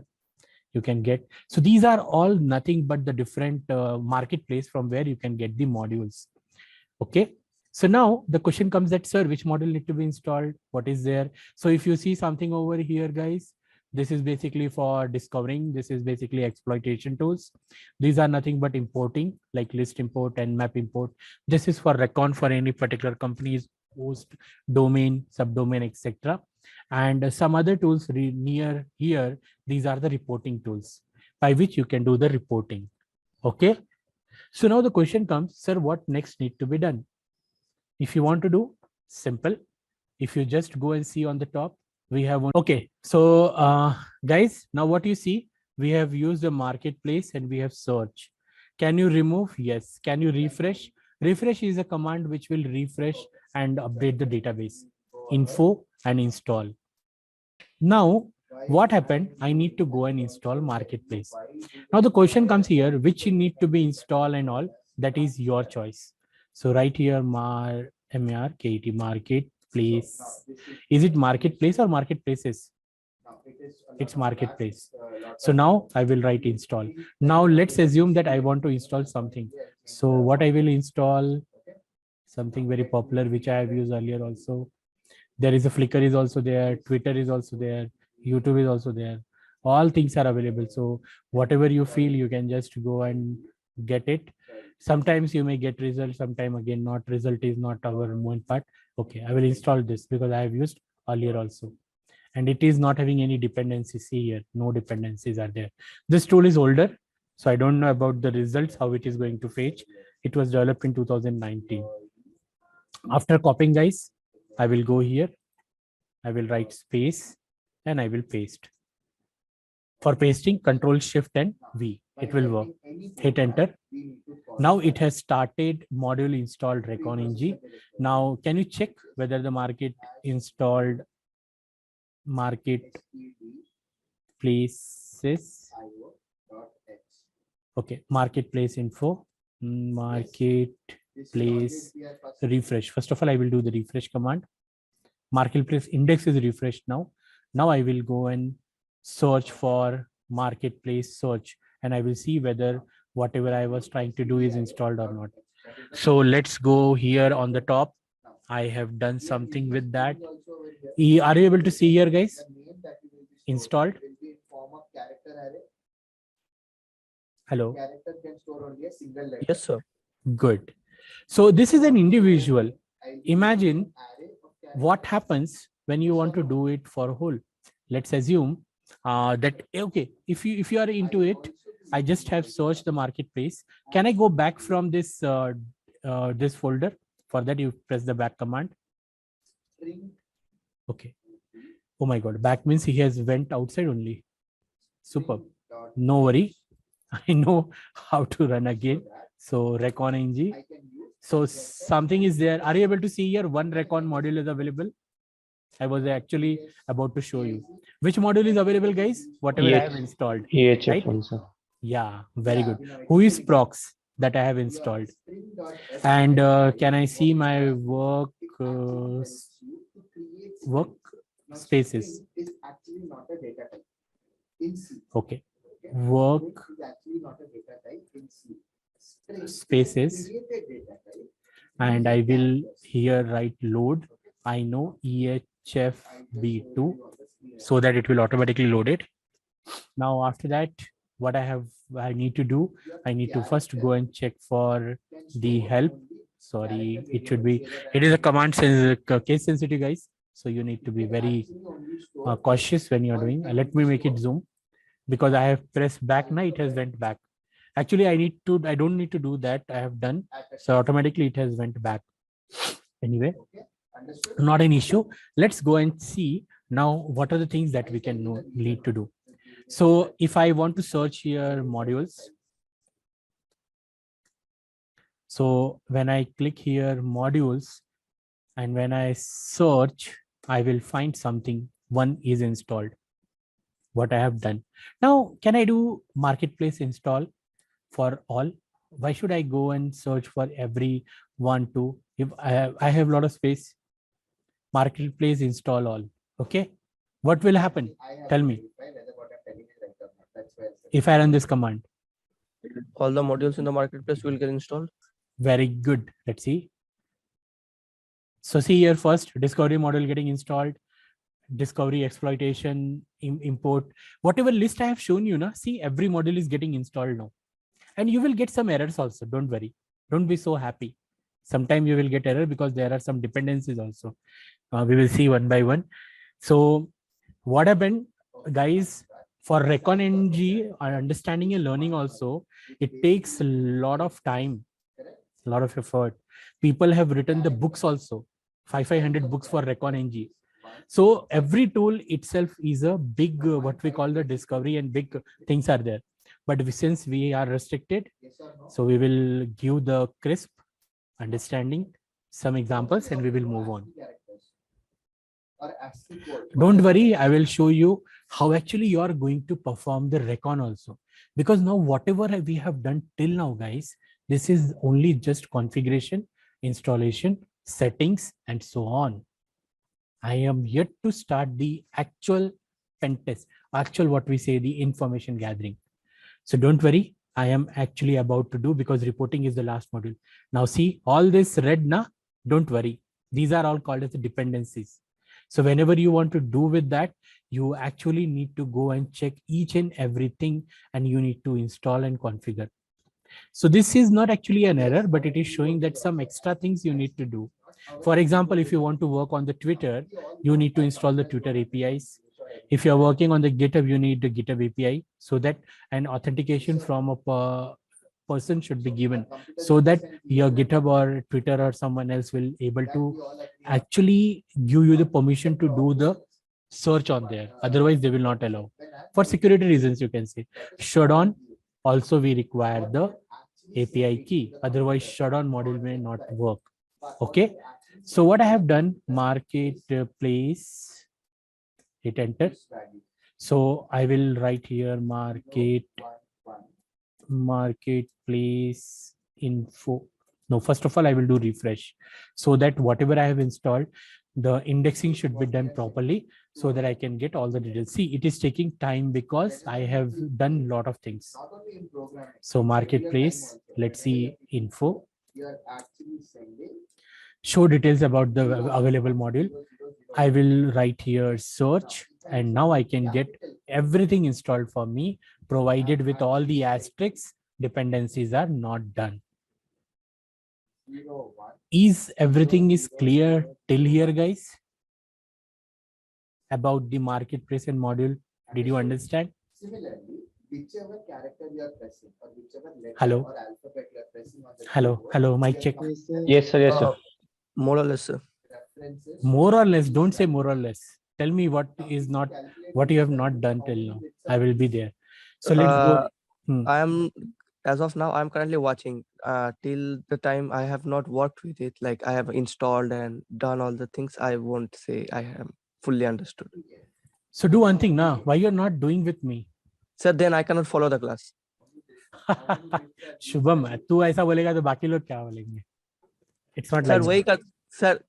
You can get, so these are all nothing but the different marketplace from where you can get the modules. Okay. So now the question comes that, sir, which module need to be installed? What is there? So if you see something over here, guys, this is basically for discovering. This is basically exploitation tools. These are nothing but importing, like list import and map import. This is for recon for any particular companies, host, domain, subdomain, etc. And some other tools near here, these are the reporting tools by which you can do the reporting. Okay. So now the question comes, sir, what next need to be done? If you want to do simple, if you just go and see on the top, we have one. Okay. So guys, now what you see, we have used a marketplace and we have search. Can you remove? Yes. Can you refresh? Refresh is a command which will refresh and update the database, info and install. Now, what happened? I need to go and install marketplace. Now the question comes here, which you need to be installed and all, that is your choice. So right here, market marketplace. Is it marketplace or marketplaces? It's marketplace. So now I will write install. Now let's assume that I want to install something. So what I will install, something very popular, which I have used earlier also. There is a Flickr is also there, Twitter is also there, YouTube is also there. All things are available. So whatever you feel, you can just go and get it. Sometimes you may get result, sometime again not. Result is not our main part. Okay, I will install this because I have used earlier also. And it is not having any dependencies. See here, no dependencies are there. This tool is older, so I don't know about the results, how it is going to fetch. It was developed in 2019. After copying, guys, I will go here. I will write space and I will paste. For pasting, Control Shift and V. It will work. Hit enter. Now it has started module installed Recon NG. Now, can you check whether the market installed marketplaces? Okay, marketplace info, marketplace refresh. First of all, I will do the refresh command. Marketplace index is refreshed now. Now I will go and search for marketplace search, and I will see whether whatever I was trying to do is installed or not. So let's go here on the top. I have done something with that. Are you able to see here, guys? Installed. Hello. Yes, sir. Good. So this is an individual. Imagine what happens when you want to do it for whole. Let's assume that, okay, if you are into it, I just have searched the marketplace. Can I go back from this this folder? For that, you press the back command. Okay. Oh my God, back means he has went outside only. Superb. No worry. I know how to run again. So Recon NG. So something is there. Are you able to see here? One Recon module is available. I was actually about to show you. Which module is available, guys? Whatever I have installed. EHF Right? also. Yeah, very good. Who is prox that I have installed? And can I see my work spaces? Okay. Work spaces. And I will here write load. I know EHFB2 so that it will automatically load it. Now after that, what I need to do, I need to first go and check for the help. Sorry, it is a command case sensitive, guys. So you need to be very cautious when you're doing. Let me make it zoom because I have pressed back now, it has went back. Actually, I don't need to do that. I have done. So automatically it has went back. Anyway, not an issue. Let's go and see now what are the things that we can need to do. So if I want to search here modules, so when I click here modules and when I search, I will find something. One is installed. What I have done. Now, can I do marketplace install for all? why should I go and search for every one, two? If I have a lot of space, marketplace install all. Okay. What will happen? Tell me. If I run this command. All the modules in the marketplace will get installed. Very good. Let's see. So see here first, discovery model getting installed, discovery, exploitation, import, whatever list I have shown you now, see every module is getting installed now. And you will get some errors also. Don't worry. Don't be so happy. Sometimes you will get error because there are some dependencies also. We will see one by one. So what happened, guys, for Recon NG, understanding and learning also, it takes a lot of time, a lot of effort. People have written the books also, 500 books for Recon NG. So every tool itself is a big, what we call the discovery, and big things are there. But since we are restricted, so we will give the crisp understanding, some examples, and we will move on. Don't worry, I will show you how actually you are going to perform the recon also. Because now whatever we have done till now, guys, this is only just configuration, installation, settings, and so on. I am yet to start the actual pen test, actual what we say, the information gathering. So don't worry, I am actually about to do, because reporting is the last module. Now see all this red na, don't worry. These are all called as the dependencies. So whenever you want to do with that, you actually need to go and check each and everything, and you need to install and configure. So this is not actually an error, but it is showing that some extra things you need to do. For example, if you want to work on the Twitter, you need to install the Twitter APIs. If you're working on the GitHub, you need the GitHub API, so that an authentication from a person should be given, so that your GitHub or Twitter or someone else will able to actually give you the permission to do the search on there. Otherwise, they will not allow. For security reasons, you can say. Shutdown, also we require the API key. Otherwise, shutdown module may not work. Okay. So what I have done, marketplace, hit enter. So I will write here marketplace info. No, first of all, I will do refresh, so that whatever I have installed, the indexing should be done properly, so that I can get all the details. See, it is taking time because I have done a lot of things. So marketplace, let's see info. Show details about the available module. I will write here search, and now I can get everything installed for me, provided with all the asterisks, dependencies are not done. Is everything is clear till here, guys? About the marketplace and module, did you understand? Whichever character you are pressing, or whichever letter or alphabet you are pressing on the hello, mic check. Yes, sir. Yes, sir. More or less, sir. More or less, don't say more or less. Tell me what is not, what you have not done till now. I will be there. So let's go. I am, as of now, I'm currently watching. Till the time I have not worked with it, like I have installed and done all the things, I won't say I have fully understood. So do one thing now. Why you're not doing with me? Sir, then I cannot follow the class. Shubham, तू ऐसा बोलेगा तो बाकी लोग क्या बोलेंगे? It's not sir like वही कर, सर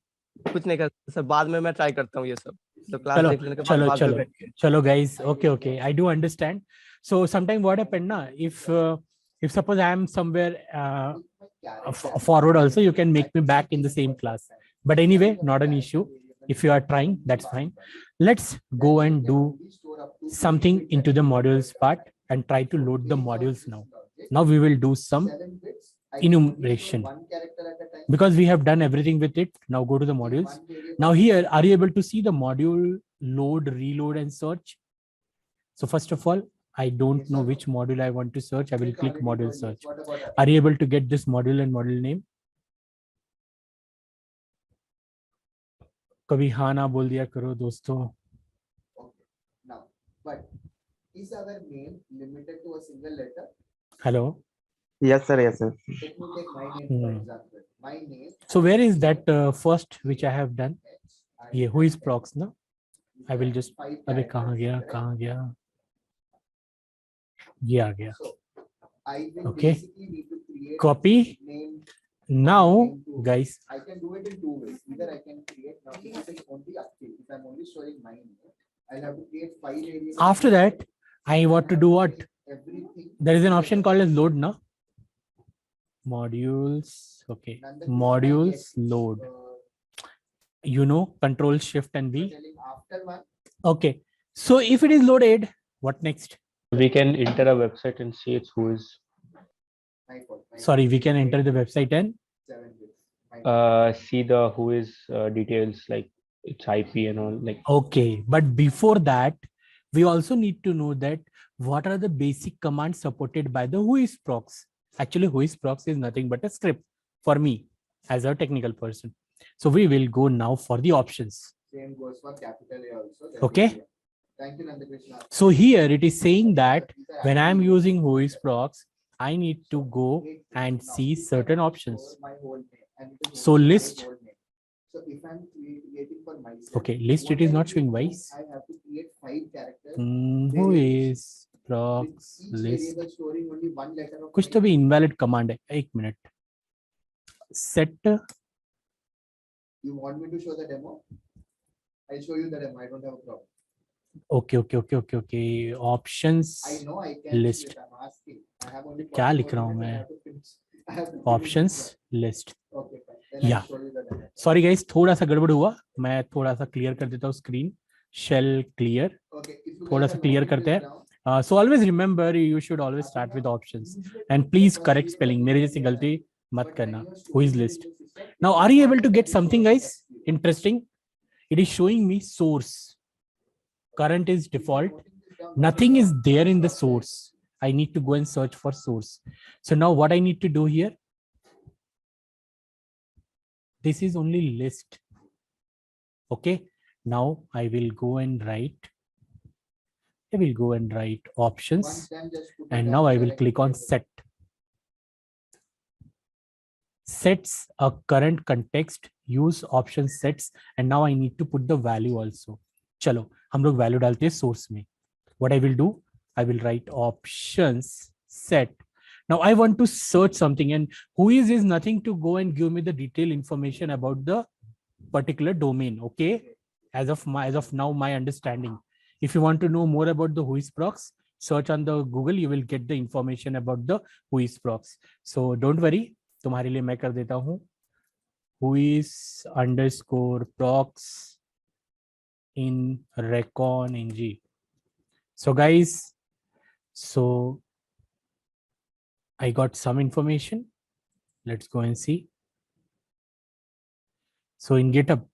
कुछ नहीं कर सर, बाद में मैं ट्राई करता हूँ ये सब, तो क्लास देख लेने के बाद बाद में बैठ के। चलो guys, okay, I do understand. So sometimes what happened na, if suppose I am somewhere forward also, you can make me back in the same class. But anyway, not an issue. If you are trying, that's fine. Let's go and do something into the modules part and try to load the modules now. Now we will do some enumeration, because we have done everything with it. Now go to the modules. Now here, are you able to see the module load, reload, and search? So first of all, I don't know which module I want to search. I will click module search. Are you able to get this module and module name? कभी हाँ ना बोल दिया करो दोस्तों. Now, but is our name limited to a single letter? Hello. Yes, sir. Yes, sir. Let me take my name for example. My name. So where is that first which I have done? Yeah, who is prox na? I will just. अबे कहाँ गया? ये आ गया. Okay. Copy. Now, guys, I can do it in two ways. Either I can create now if it is only update. If I'm only showing mine, I'll have to create 5 variables. after that, I want to do what? Everything. There is an option called as load now. Modules. Okay. Modules load. You know, Control Shift and V. After one. Okay. So if it is loaded, what next? We can enter a website and see it's who is. Sorry, we can enter the website and See the who is details like its IP and all. Like okay, but before that, we also need to know that what are the basic commands supported by the whois procs. Actually, whois procs is nothing but a script for me as a technical person. So we will go now for the options. Same goes for capital A also. Okay. Thank you, Nandakrishna. So here it is saying that when I'm using whois procs, I need to go and see certain options. So list. So if I'm creating for myself, okay, list it is not showing wise. I have to create 5 characters. Whois procs list. Storing only one letter of कुछ तो भी invalid command है. एक minute. Set. You want me to show the demo? I'll show you the demo. I don't have a problem. Okay. Options. I know I can list. I'm asking. I have only क्या लिख रहा हूँ मैं? Options list. Okay, fine. Yeah. Sorry guys, थोड़ा सा गड़बड़ हुआ. मैं थोड़ा सा clear कर देता हूँ screen. Shell clear. Okay. थोड़ा सा clear करते हैं. So always remember, you should always start with options. And please correct spelling. मेरे जैसी गलती मत करना. Whois list. Now, are you able to get something, guys? Interesting. It is showing me source. Current is default. Nothing is there in the source. I need to go and search for source. So now what I need to do here? This is only list. Okay. Now I will go and write. I will go and write options. And now I will click on set. Sets a current context, use option sets, and now I need to put the value also. Chalo, हम लोग value डालते हैं source में. What I will do, I will write options set. Now I want to search something, and whois is nothing to go and give me the detailed information about the particular domain. Okay, as of now, my understanding. If you want to know more about the whois procs, search on the Google. You will get the information about the whois procs. So don't worry. तुम्हारे लिए मैं कर देता हूँ whois_procs in Recon NG. So guys, so I got some information. Let's go and see. So in GitHub,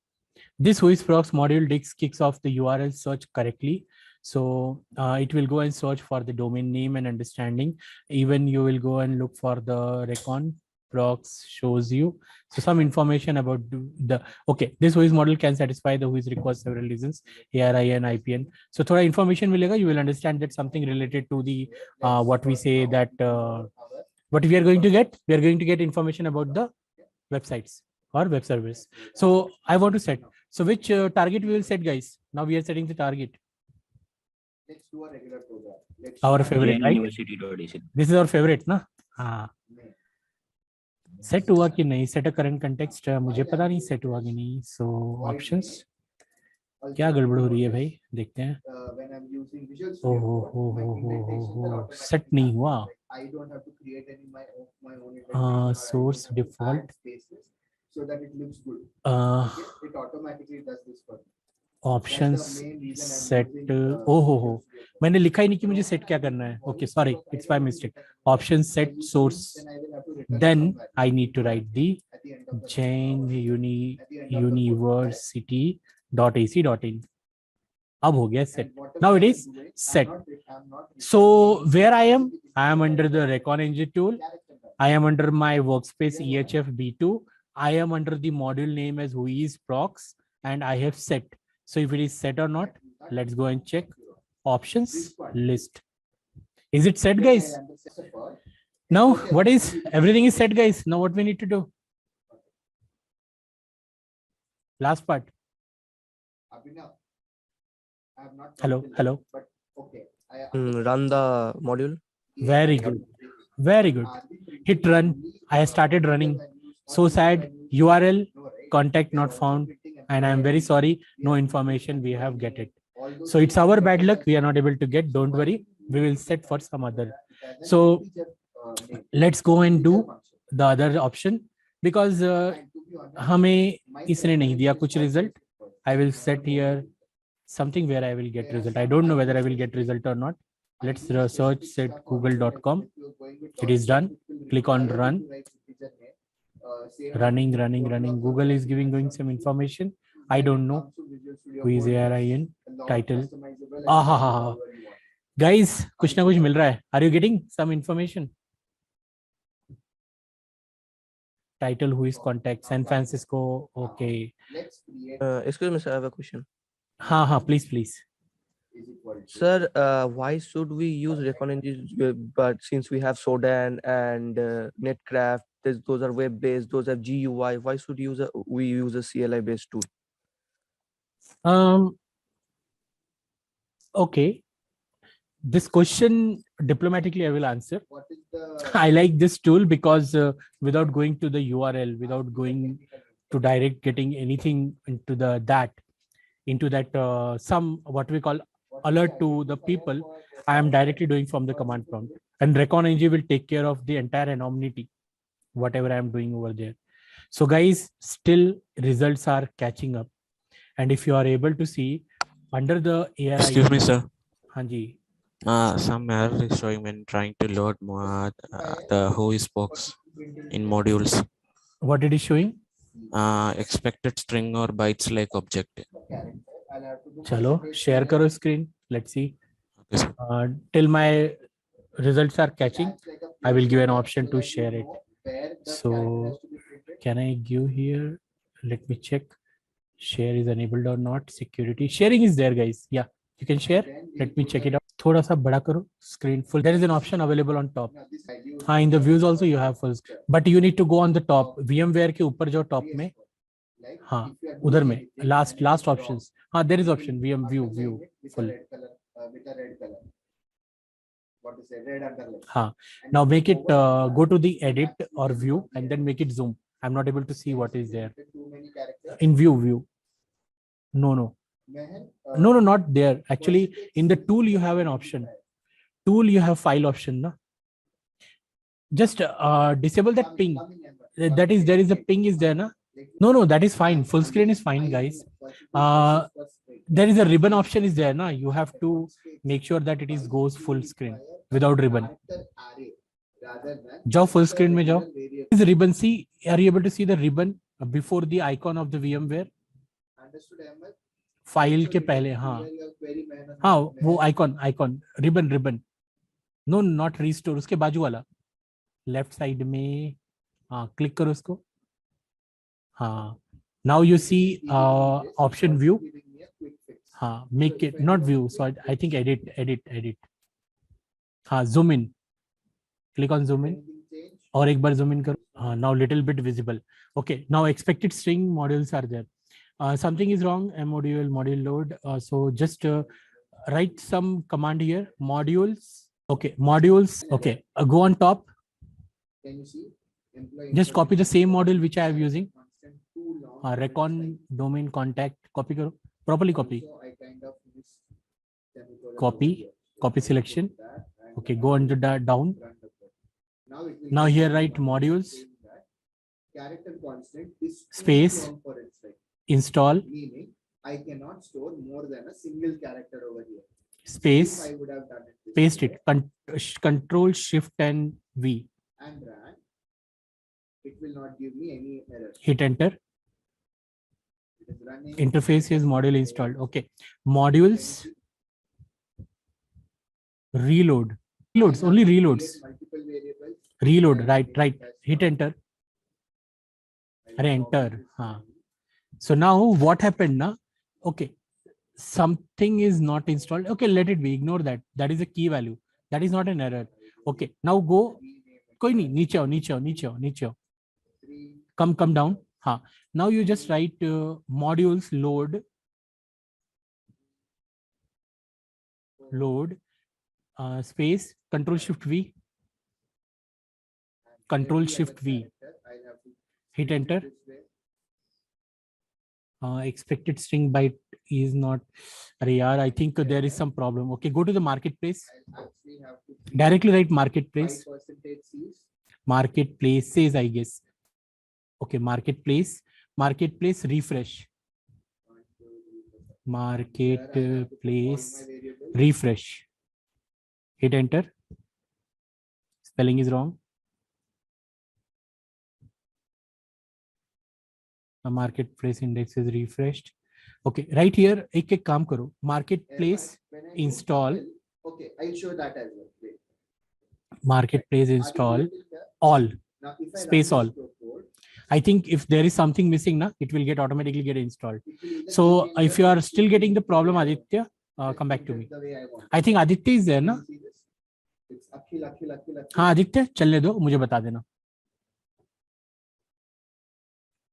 this whois procs module kicks off the URL search correctly. So it will go and search for the domain name and understanding. Even you will go and look for the Recon procs shows you so some information about the okay, this whois model can satisfy the whois requires several reasons, ARIN, IPN. So thoda information milega, you will understand that something related to the what we say that what we are going to get. We are going to get information about the websites or web service. So I want to set. So which target we will set, guys? Now we are setting the target. Let's do a regular program. Our favorite, right? This is our favorite, na? Set हुआ कि नहीं, set a current context मुझे पता नहीं set हुआ कि नहीं. So options क्या गड़बड़ हो रही है भाई, देखते हैं. ओहो सेट नहीं हुआ. Source default options set. ओहो मैंने लिखा ही नहीं कि मुझे सेट क्या करना है. Okay sorry, it's my mistake. Option set source, then I need to write the chain university.ac.in. अब हो गया set. Now it is set. So where I am under the Recon NG tool. I am under my workspace EHF B2. I am under the module name as whois procs, and I have set. So if it is set or not, let's go and check. Options list. Is it set, guys? Now what is, everything is set, guys. Now what we need to do? Last part. Hello. But okay. Run the module. Very good. hit run. I started running. So sad. URL contact not found, and I am very sorry. No information. We have get it. So it's our bad luck. We are not able to get. Don't worry. We will set for some other. So let's go and do the other option because हमें इसने नहीं दिया कुछ result. I will set here something where I will get result. I don't know whether I will get result or not. Let's search set google.com. It is done. Click on run. Running. Google is going some information. I don't know who is ARIN title. Guys, कुछ ना कुछ मिल रहा है. Are you getting some information? Title, who is contact, San Francisco. Okay. Excuse me, sir, I have a question. Ha, please. Sir, why should we use Recon NG? But since we have Sodan and Netcraft, those are web-based, those are GUI. Why should we use a CLI-based tool? Okay. This question diplomatically I will answer. I like this tool because without going to the URL, without going to direct getting anything into that some what we call alert to the people, I am directly doing from the command prompt, and Recon NG will take care of the entire anonymity, whatever I am doing over there. So guys, still results are catching up, and if you are able to see under the ARI. Excuse me, sir. Hanji. Some error is showing when trying to load the whois box in modules. What it is showing? Expected string or bytes like object. Chalo, share karo screen. Let's see. Okay, sir. Till my results are catching, I will give an option to share it. So can I give here? Let me check. Share is enabled or not. Security. Sharing is there, guys. Yeah, you can share. Let me check it out. थोड़ा सा बड़ा करो screen full. There is an option available on top. हाँ, in the views also you have full screen. But you need to go on the top. VMware के ऊपर जो top में, हाँ, उधर में last options. हाँ, there is option VM view full. हाँ. Now make it go to the edit or view and then make it zoom. I'm not able to see what is there. In view. No, not there. Actually, in the tool you have an option. Tool you have file option, na? Just disable that ping. That is, there is a ping is there, na? No, that is fine. Full screen is fine, guys. There is a ribbon option is there, na? You have to make sure that it is goes full screen without ribbon. Jao full screen mein jao. Is ribbon, see, are you able to see the ribbon before the icon of the VMware? File के पहले, हाँ वो icon ribbon. No, not restore, उसके बाजू वाला left side में, हाँ click करो उसको. हाँ, now you see option view. हाँ, make it not view, so I think edit. हाँ, zoom in, click on zoom in और एक बार जूम इन करो. हाँ, now little bit visible. Okay, now expected string modules are there. Something is wrong. Module load. So just write some command here. Modules. Okay, modules. Okay, go on top. Can you see? Just copy the same module which I am using. Recon domain contact. Copy karo. Properly copy. Copy selection. Okay, go under that down. Now here write modules. Space. Install, meaning I cannot store more than a single character over here. Space, I would have done it. Paste it. Control Shift and V. And run. It will not give me any error. Hit enter. It is running. Interface is module installed. Okay. Modules. Reload. Reloads, only reloads. Reload, right. Hit enter. Enter. So now what happened now? Okay, something is not installed. Okay, let it be. Ignore that. That is a key value. That is not an error. Okay, now go. Koi nahi. Niche आओ. Come down. Now you just write modules load space Control Shift V. Control Every Shift other V. character, I'll have to Hit change it enter. this way. Expected string byte is not. Arey yaar, I think there is some problem. Okay, go to the marketplace. I'll actually have to Directly write marketplace. 5% C's. Marketplaces, I guess. Okay, marketplace. Marketplace refresh. Marketplace refresh. Hit enter. Spelling is wrong. The marketplace index is refreshed. Okay, right here, एक काम करो. Marketplace When I do install. double, okay, I'll show that as well. Wait. Marketplace Are you install able to hear? all. Now, if I Space run all. this code, I think if there is something missing, na, it will get automatically get installed. it will either So change if the you are way still it getting will the problem, be, Aditya, let's come back put to it me. the way I want. I think Aditya is there, Can na? you see this? It's Akhil, Akhil, Akhil, Akhil. हाँ आदित्य चलने दो मुझे बता देना.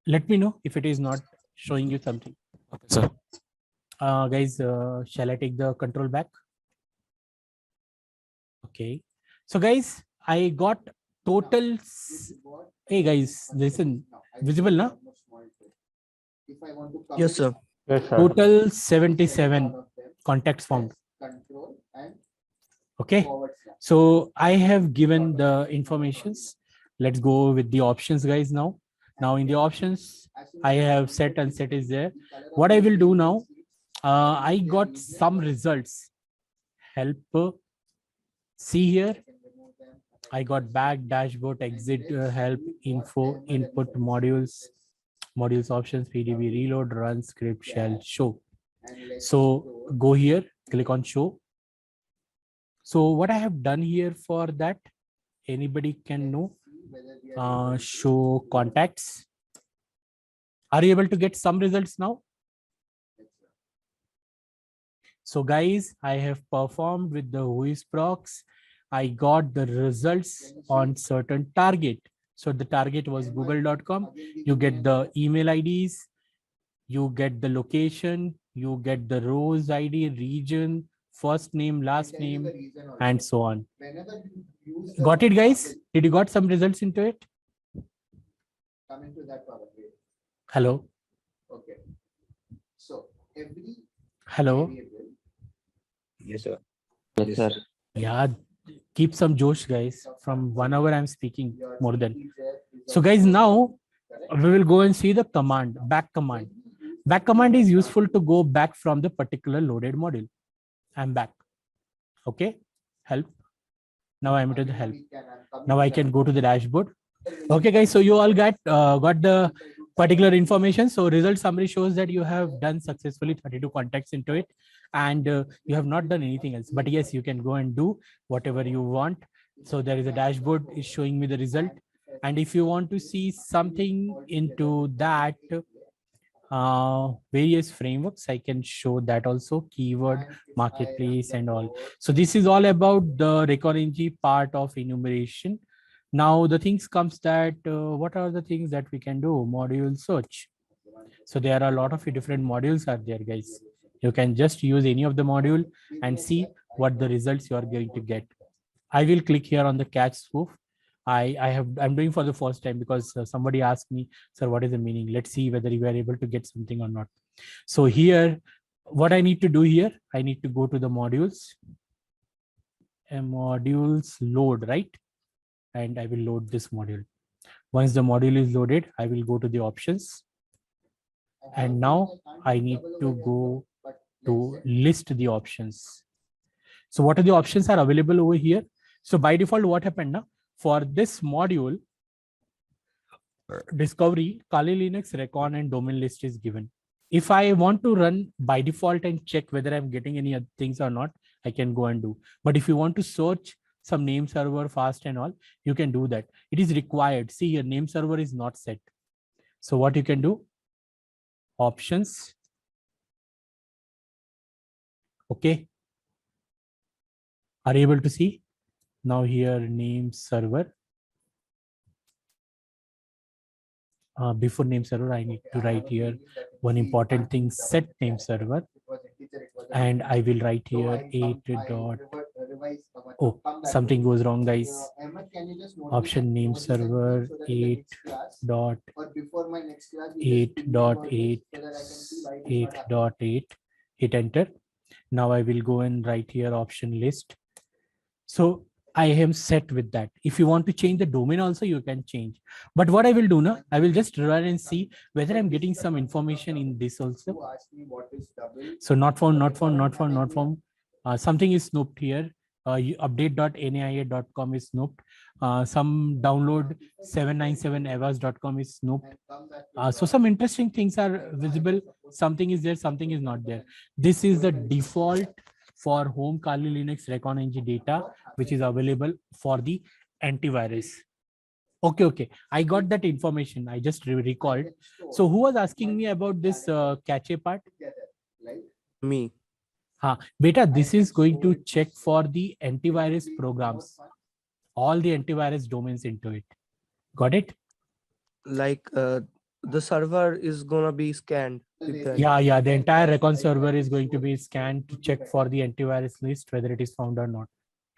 Let me know if it is not showing you something. Okay, sir. Guys, shall I take the control back? Okay. So guys, I got total. Hey guys, listen. Visible na? If I want to Yes, sir. Yes, sir. Total 77 contacts found. Control and Okay. forward slash. So I have given the informations. Let's go with the options, guys. Now in the options, I have set and set is there. What I will do now, I got some results. Help. See here. I got back, dashboard, exit, help, info, input, modules options, PDB, reload, run, script, shell, show. So go here, click on show. So what I have done here for that, anybody can know. Show contacts. Are you able to get some results now? So guys, I have performed with the Whois procs. I got the results on certain target. So the target was google.com. You get the email IDs, you get the location, you get the rows ID, region, first name, last name, and so on. Got it, guys? Did you got some results into it? Coming to that power. Hello. Okay. So every Hello. variable, Yes, sir. Yes, sir. Yeah, keep some josh, guys. From 1 hour I'm speaking your more than. is there, is So guys, now we will go and see the command, back command. Back command is useful to go back from the particular loaded module. I'm back. Okay, help. Now I'm into the help. Now I can go to the dashboard. Okay, guys, so you all got the particular information. So result summary shows that you have done successfully 32 contacts into it, and you have not done anything else. But yes, you can go and do whatever you want. So there is a dashboard is showing me the result. And if you want to see something into that, various frameworks, I can show that also, keyword, marketplace, and all. So this is all about the Recon NG part of enumeration. Now the things comes that what are the things that we can do? Module search. So there are a lot of different modules are there, guys. You can just use any of the module and see what the results you are going to get. I will click here on the catch spoof. I'm doing for the first time because somebody asked me, sir, what is the meaning? Let's see whether you are able to get something or not. So here, what I need to do here, I need to go to the modules. Modules load, right? And I will load this module. Once the module is loaded, I will go to the options. And now I need to go to list the options. So what are the options are available over here? So by default, what happened now? For this module, discovery, Kali Linux, Recon, and domain list is given. If I want to run by default and check whether I'm getting any other things or not, I can go and do. But if you want to search some name server fast and all, you can do that. It is required. See, your name server is not set. So what you can do? Options. Okay. Are you able to see? Now here name server. Before name server, I need to write here one important thing, set name server. And I will write here 8. Oh, something goes wrong, guys. can you just option name server 8 dot or before my next class, you just 8 ping me dot about 8 this so that I can see why it's 8 not happening. dot 8, hit enter. Now I will go and write here option list. So I am set with that. If you want to change the domain also, you can change. But what I will do now, I will just run and see whether I'm getting some information in this also. You asked me what is double. So not found, not found, not found, not found. Something is snooped here. Update.nia.com is snooped. Some download 797evas.com is snooped. So some interesting things are visible. Something is there, something is not there. This is the default for home Kali Linux Recon NG data, which is available for the antivirus. Okay. I got that information. I just recalled. So who was asking me about this cache part? Me. Beta, this is going to check for the antivirus programs, all the antivirus domains into it. Got it? Like the server is gonna be scanned with that. Yeah. The entire Recon server is going to be scanned to check for the antivirus list, whether it is found or not.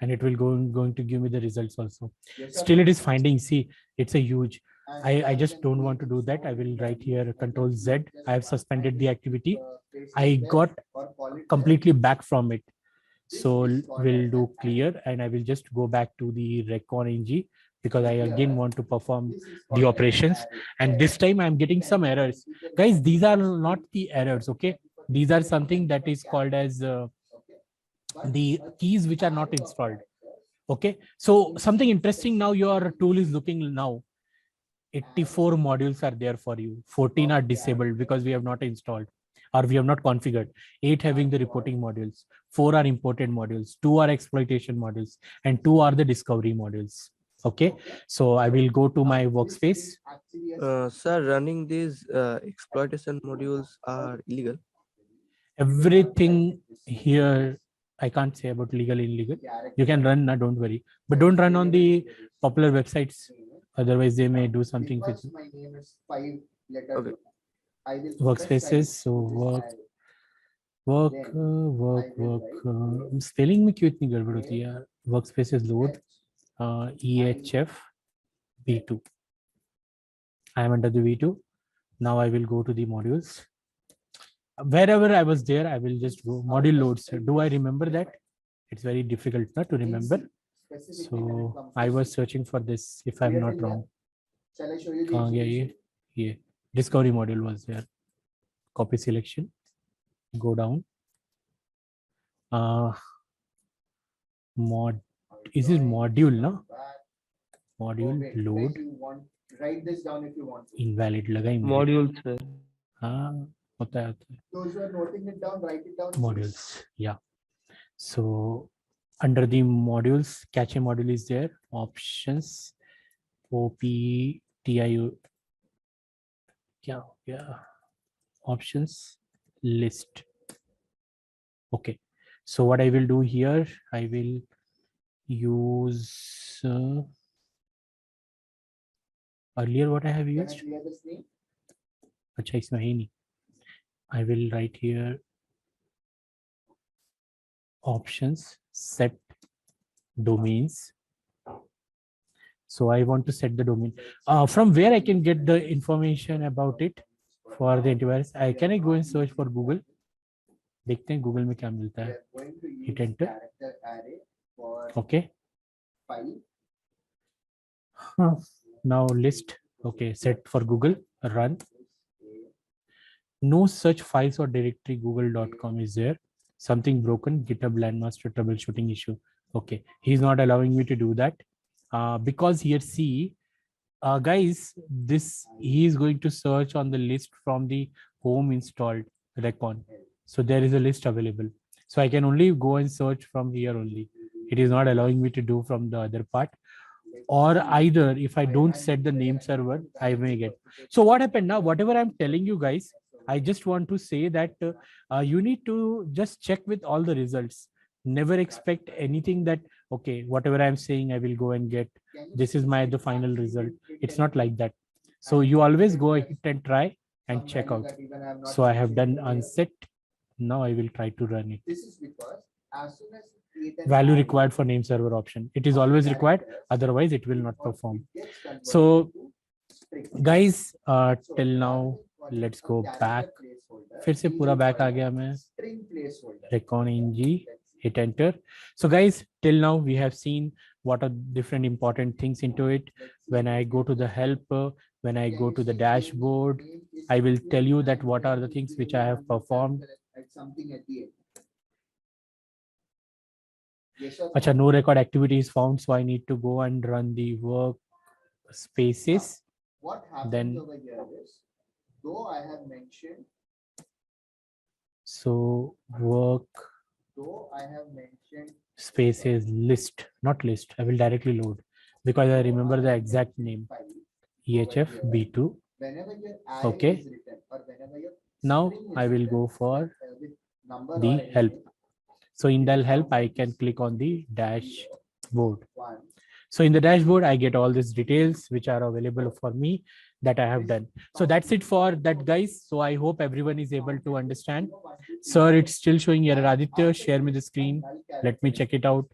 And it will going to give me the results also. Still, it is finding. See, it's a huge. I just don't want to do that. I will write here Control Z. I have suspended the activity. I got completely back from it. So we'll do clear and I will just go back to the Recon NG because I again want to perform the operations. And this time I'm getting some errors. Guys, these are not the errors, okay? These are something that is called as the keys which are not installed. Okay, so something interesting now, your tool is looking now. 84 modules are there for you. 14 are disabled because we have not installed or we have not configured. 8 having the reporting modules, 4 are imported modules, 2 are exploitation modules, and 2 are the discovery modules. Okay, so I will go to my workspace. Sir, running these exploitation modules are illegal. Everything here, I can't say about legal, illegal. You can run, don't worry, but don't run on the popular websites. Otherwise, they may do something with you. My name is 5 letters. Okay. Workspaces, so work. Spelling में क्यों इतनी गड़बड़ होती है यार? Workspaces load EHF V2. I am under the V2. Now I will go to the modules. Wherever I was there, I will just go module loads. Do I remember that? It's very difficult not to remember. So I was searching for this, if I'm not wrong. Shall I show you? Yeah. Discovery module was there. Copy selection. Go down. Is it module, no? Module load. Write this down if you want. Invalid लगा ही मुझे. Modules, sir. हाँ, होता है. Those who are noting it down, write it down. Modules, yeah. So under the modules, cache module is there. Options, OPTIO. Yeah. Options list. Okay. So what I will do here, I will use earlier what I have used. अच्छा इसमें है नहीं. I will write here options, set domains. So I want to set the domain. From where I can get the information about it for the antivirus? Can I go and search for Google? देखते हैं Google में क्या मिलता है. Hit enter. Okay. Now list. Okay, set for Google. Run. No such files or directory google.com is there. Something broken, GitHub Landmaster troubleshooting issue. Okay, he's not allowing me to do that because here see, guys, this he is going to search on the list from the home installed Recon. So there is a list available. So I can only go and search from here only. It is not allowing me to do from the other part. Or either if I don't set the name server, I may get. So what happened now? Whatever I'm telling you guys, I just want to say that you need to just check with all the results. Never expect anything that, okay, whatever I'm saying, I will go and get. This is the final result. It's not like that. So you always go ahead and try and check out. So I have done unset. Now I will try to run it. This is because as soon as value required for name server option. It is always required, otherwise it will not perform. So guys, till now, let's go back. फिर से पूरा back आ गया मैं. Recon NG, hit enter. So guys, till now we have seen what are different important things into it. When I go to the help, when I go to the dashboard, I will tell you that what are the things which I have performed. Acha, no record activity is found, so I need to go and run the work spaces. What happens Then over here is, though I have mentioned, so work though I have mentioned spaces list, not list. I will directly load because I remember the exact name. EHF B2. whenever your Okay. is written or whenever your Now string is I will written, go for with number the or help. anything, So in the help, I can click on the dashboard. one, So in the dashboard, I get all these details which are available for me that I have done. So that's it for that, guys. So I hope everyone is able to understand. Sir, it's still showing error. Aditya, share me the screen. Let me check it out.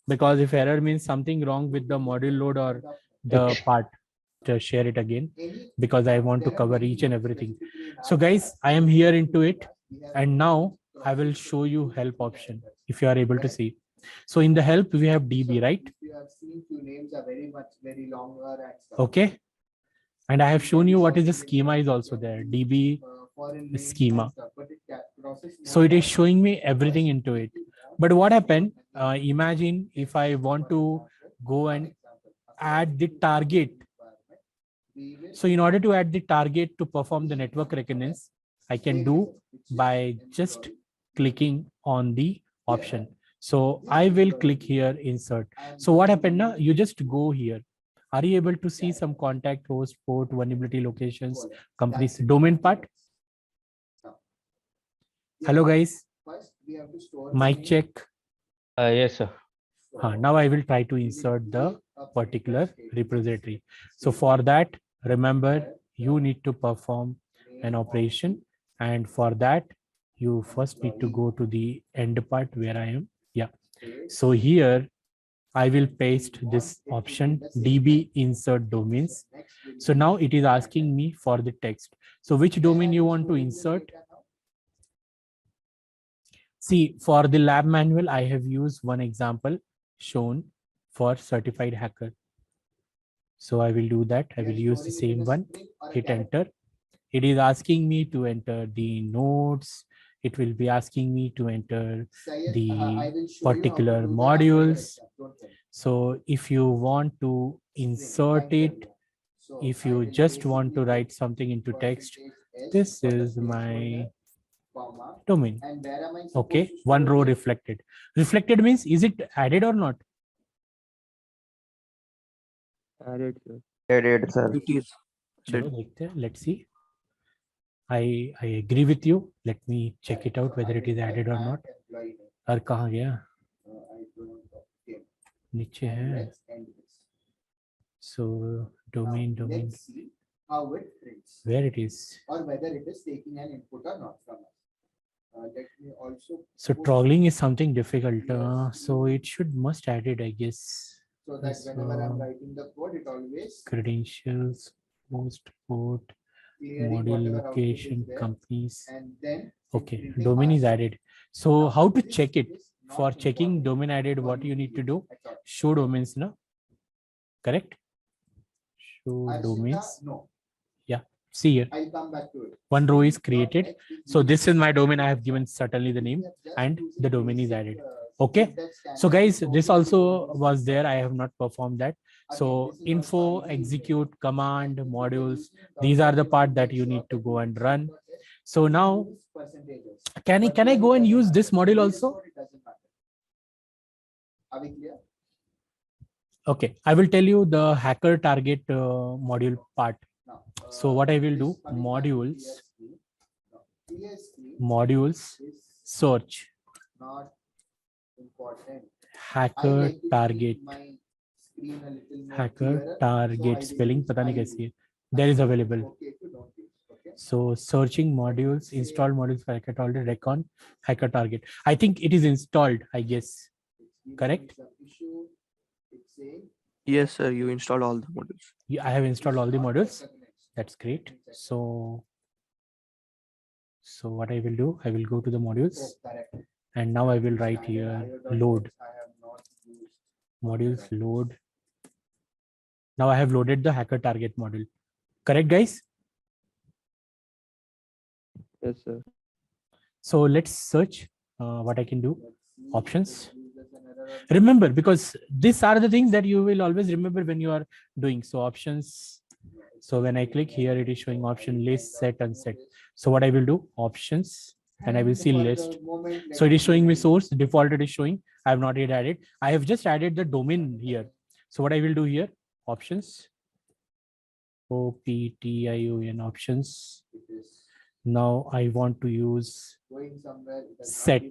Because if error means something wrong with the module load or the part, to share it again, because I want to cover each and everything. So guys, I am here into it. And now I will show you help option if you are able to see. So in the help, we have DB, right? you have seen few names are very longer and stuff. Okay. And I have shown you what is the schema is also there. DB Foreign names schema. and stuff, but it process So it is showing me everything into it. But what happened? Imagine if I want to go and add the target. So in order to add the target to perform the network reconnaissance, I can do by just clicking on the option. So I will click here, insert. So what happened now? You just go here. Are you able to see some contact, host, port, vulnerability locations, companies, domain part? Hello guys, First, we have to store mic check. Yes, sir. Now I will try to insert the particular repository. So for that, remember, you need to perform an operation. And for that, you first need to go to the end part where I am. Yeah. So here, I will paste this option DB insert domains. So now it is asking me for the text. So which domain you want to insert? See, for the lab manual, I have used one example shown for certified hacker. So I will do that. I will use the same one, hit enter. It is asking me to enter the nodes. It will be asking me to enter the particular modules. So if you want to insert it, if you just want to write something into text, this is my domain. Okay, one row reflected. Reflected means, is it added or not? Added, sir. Added, sir. It is. Chalo, dekhte hain. Let's see. I agree with you. Let me check it out whether it is added or not. और कहाँ गया? नीचे है. So domain. How it prints, Where it is? or whether it is taking an input or not from us. Let me also. So put- toggling is something difficult. So it must add it, I guess. so that whenever I'm So writing the code, it always credentials, host, port, clearing module whatever output is location, there, companies. and then Okay, printing domain is password. added. So Now, how to this check it? is not For checking important domain added, for what you need to do? at all. Show domains, no? Correct? Show Arshita, domains. no, See here. I'll come back to it. One row is Steve created. dot X So is this is my used. domain. I have given certainly the name We are just and using the domain is basic, added. Okay. syntax So standard guys, code this to also use was this there. I standard. have not performed that. Again, So this is info, also easy execute, implementation. command, And if we are modules. using These are the .NET, part we that make you sure need to that go we and use run. .NET. So We now, use percentages. can But I here go it and doesn't use this matter. module VS also? Code, it doesn't matter. Are we clear? Okay, I will tell you the hacker target module part. Now, So what I will do, this coming back to modules, PSP. Now, PSP modules, is search, not important. I hacker like to target, keep my screen a little more hacker clearer, so I target will spelling, use पता नहीं IU. कैसी है. There is available. Okay, if you don't use, okay. So searching modules, install modules for hacker target, recon hacker target. I think it is installed, I guess. correct? Yes, sir. You installed all the modules. I have installed all the modules. That's great. So what I will do, I will go to the modules, and now I will write here load modules load. Now I have loaded the hacker target module. Correct, guys? Yes, sir. So let's search what I can do. Options. Remember, because these are the things that you will always remember when you are doing. So options. So when I click here, it is showing option list, set, unset. So what I will do, options, and I will see list. So it is showing me source, default it is showing. I have not yet added. I have just added the domain here. So what I will do here, options, OPTION options. Now I want to use set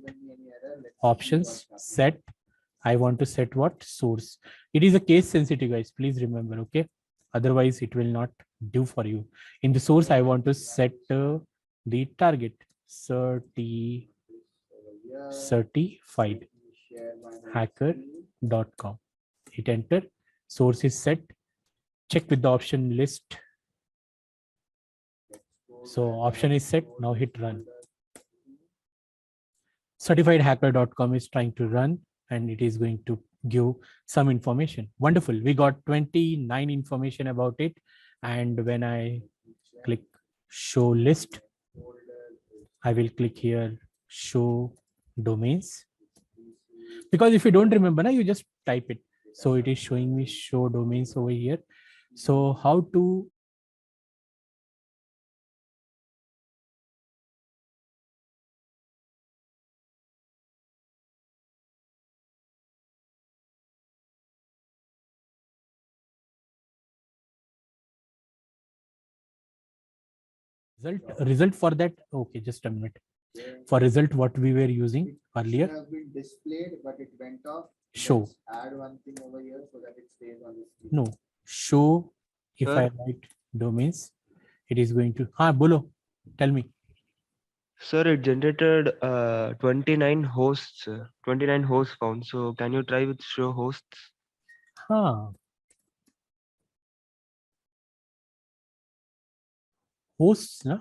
options, set. I want to set what? Source. It is a case sensitive, guys. Please remember, okay? Otherwise, it will not do for you. In the source, I want to set the target certified hacker.com. Hit enter. Source is set. Check with the option list. So option is set. Now hit run. Certifiedhacker.com is trying to run, and it is going to give some information. Wonderful. We got 29 information about it. And when I click show list, I will click here show domains, because if you don't remember now, you just type it. So it is showing me show domains over here. So how to result for that? Okay, just a minute. For result, what we were using earlier, have been displayed, but it went off. show. Let's add one thing over here so that it stays on the screen. No, show. If Sir? I write domains, it is going to bolo, tell me. Sir, it generated 29 hosts, 29 hosts found. So can you try with show hosts? Hosts na?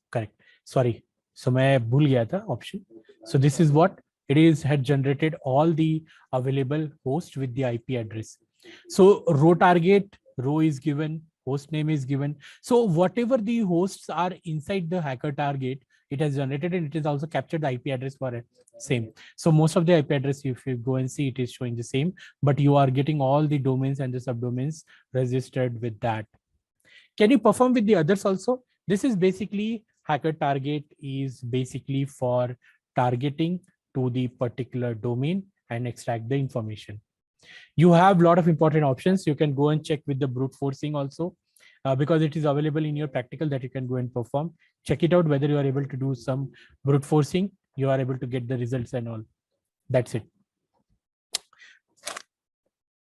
Correct. Sorry, so मैं भूल गया था option. So this is what it is, had generated all the available hosts with the IP address. So row target, row is given, host name is given. So whatever the hosts are inside the hacker target, it has generated, and it is also captured the IP address for it. Same. So most of the IP address, if you go and see, it is showing the same, but you are getting all the domains and the subdomains registered with that. Can you perform with the others also? This is basically hacker target is basically for targeting to the particular domain and extract the information. You have a lot of important options. You can go and check with the brute forcing also, because it is available in your practical that you can go and perform. Check it out whether you are able to do some brute forcing. You are able to get the results and all. That's it.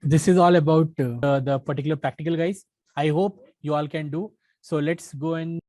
This is all about the particular practical, guys. I hope you all can do. So let's go and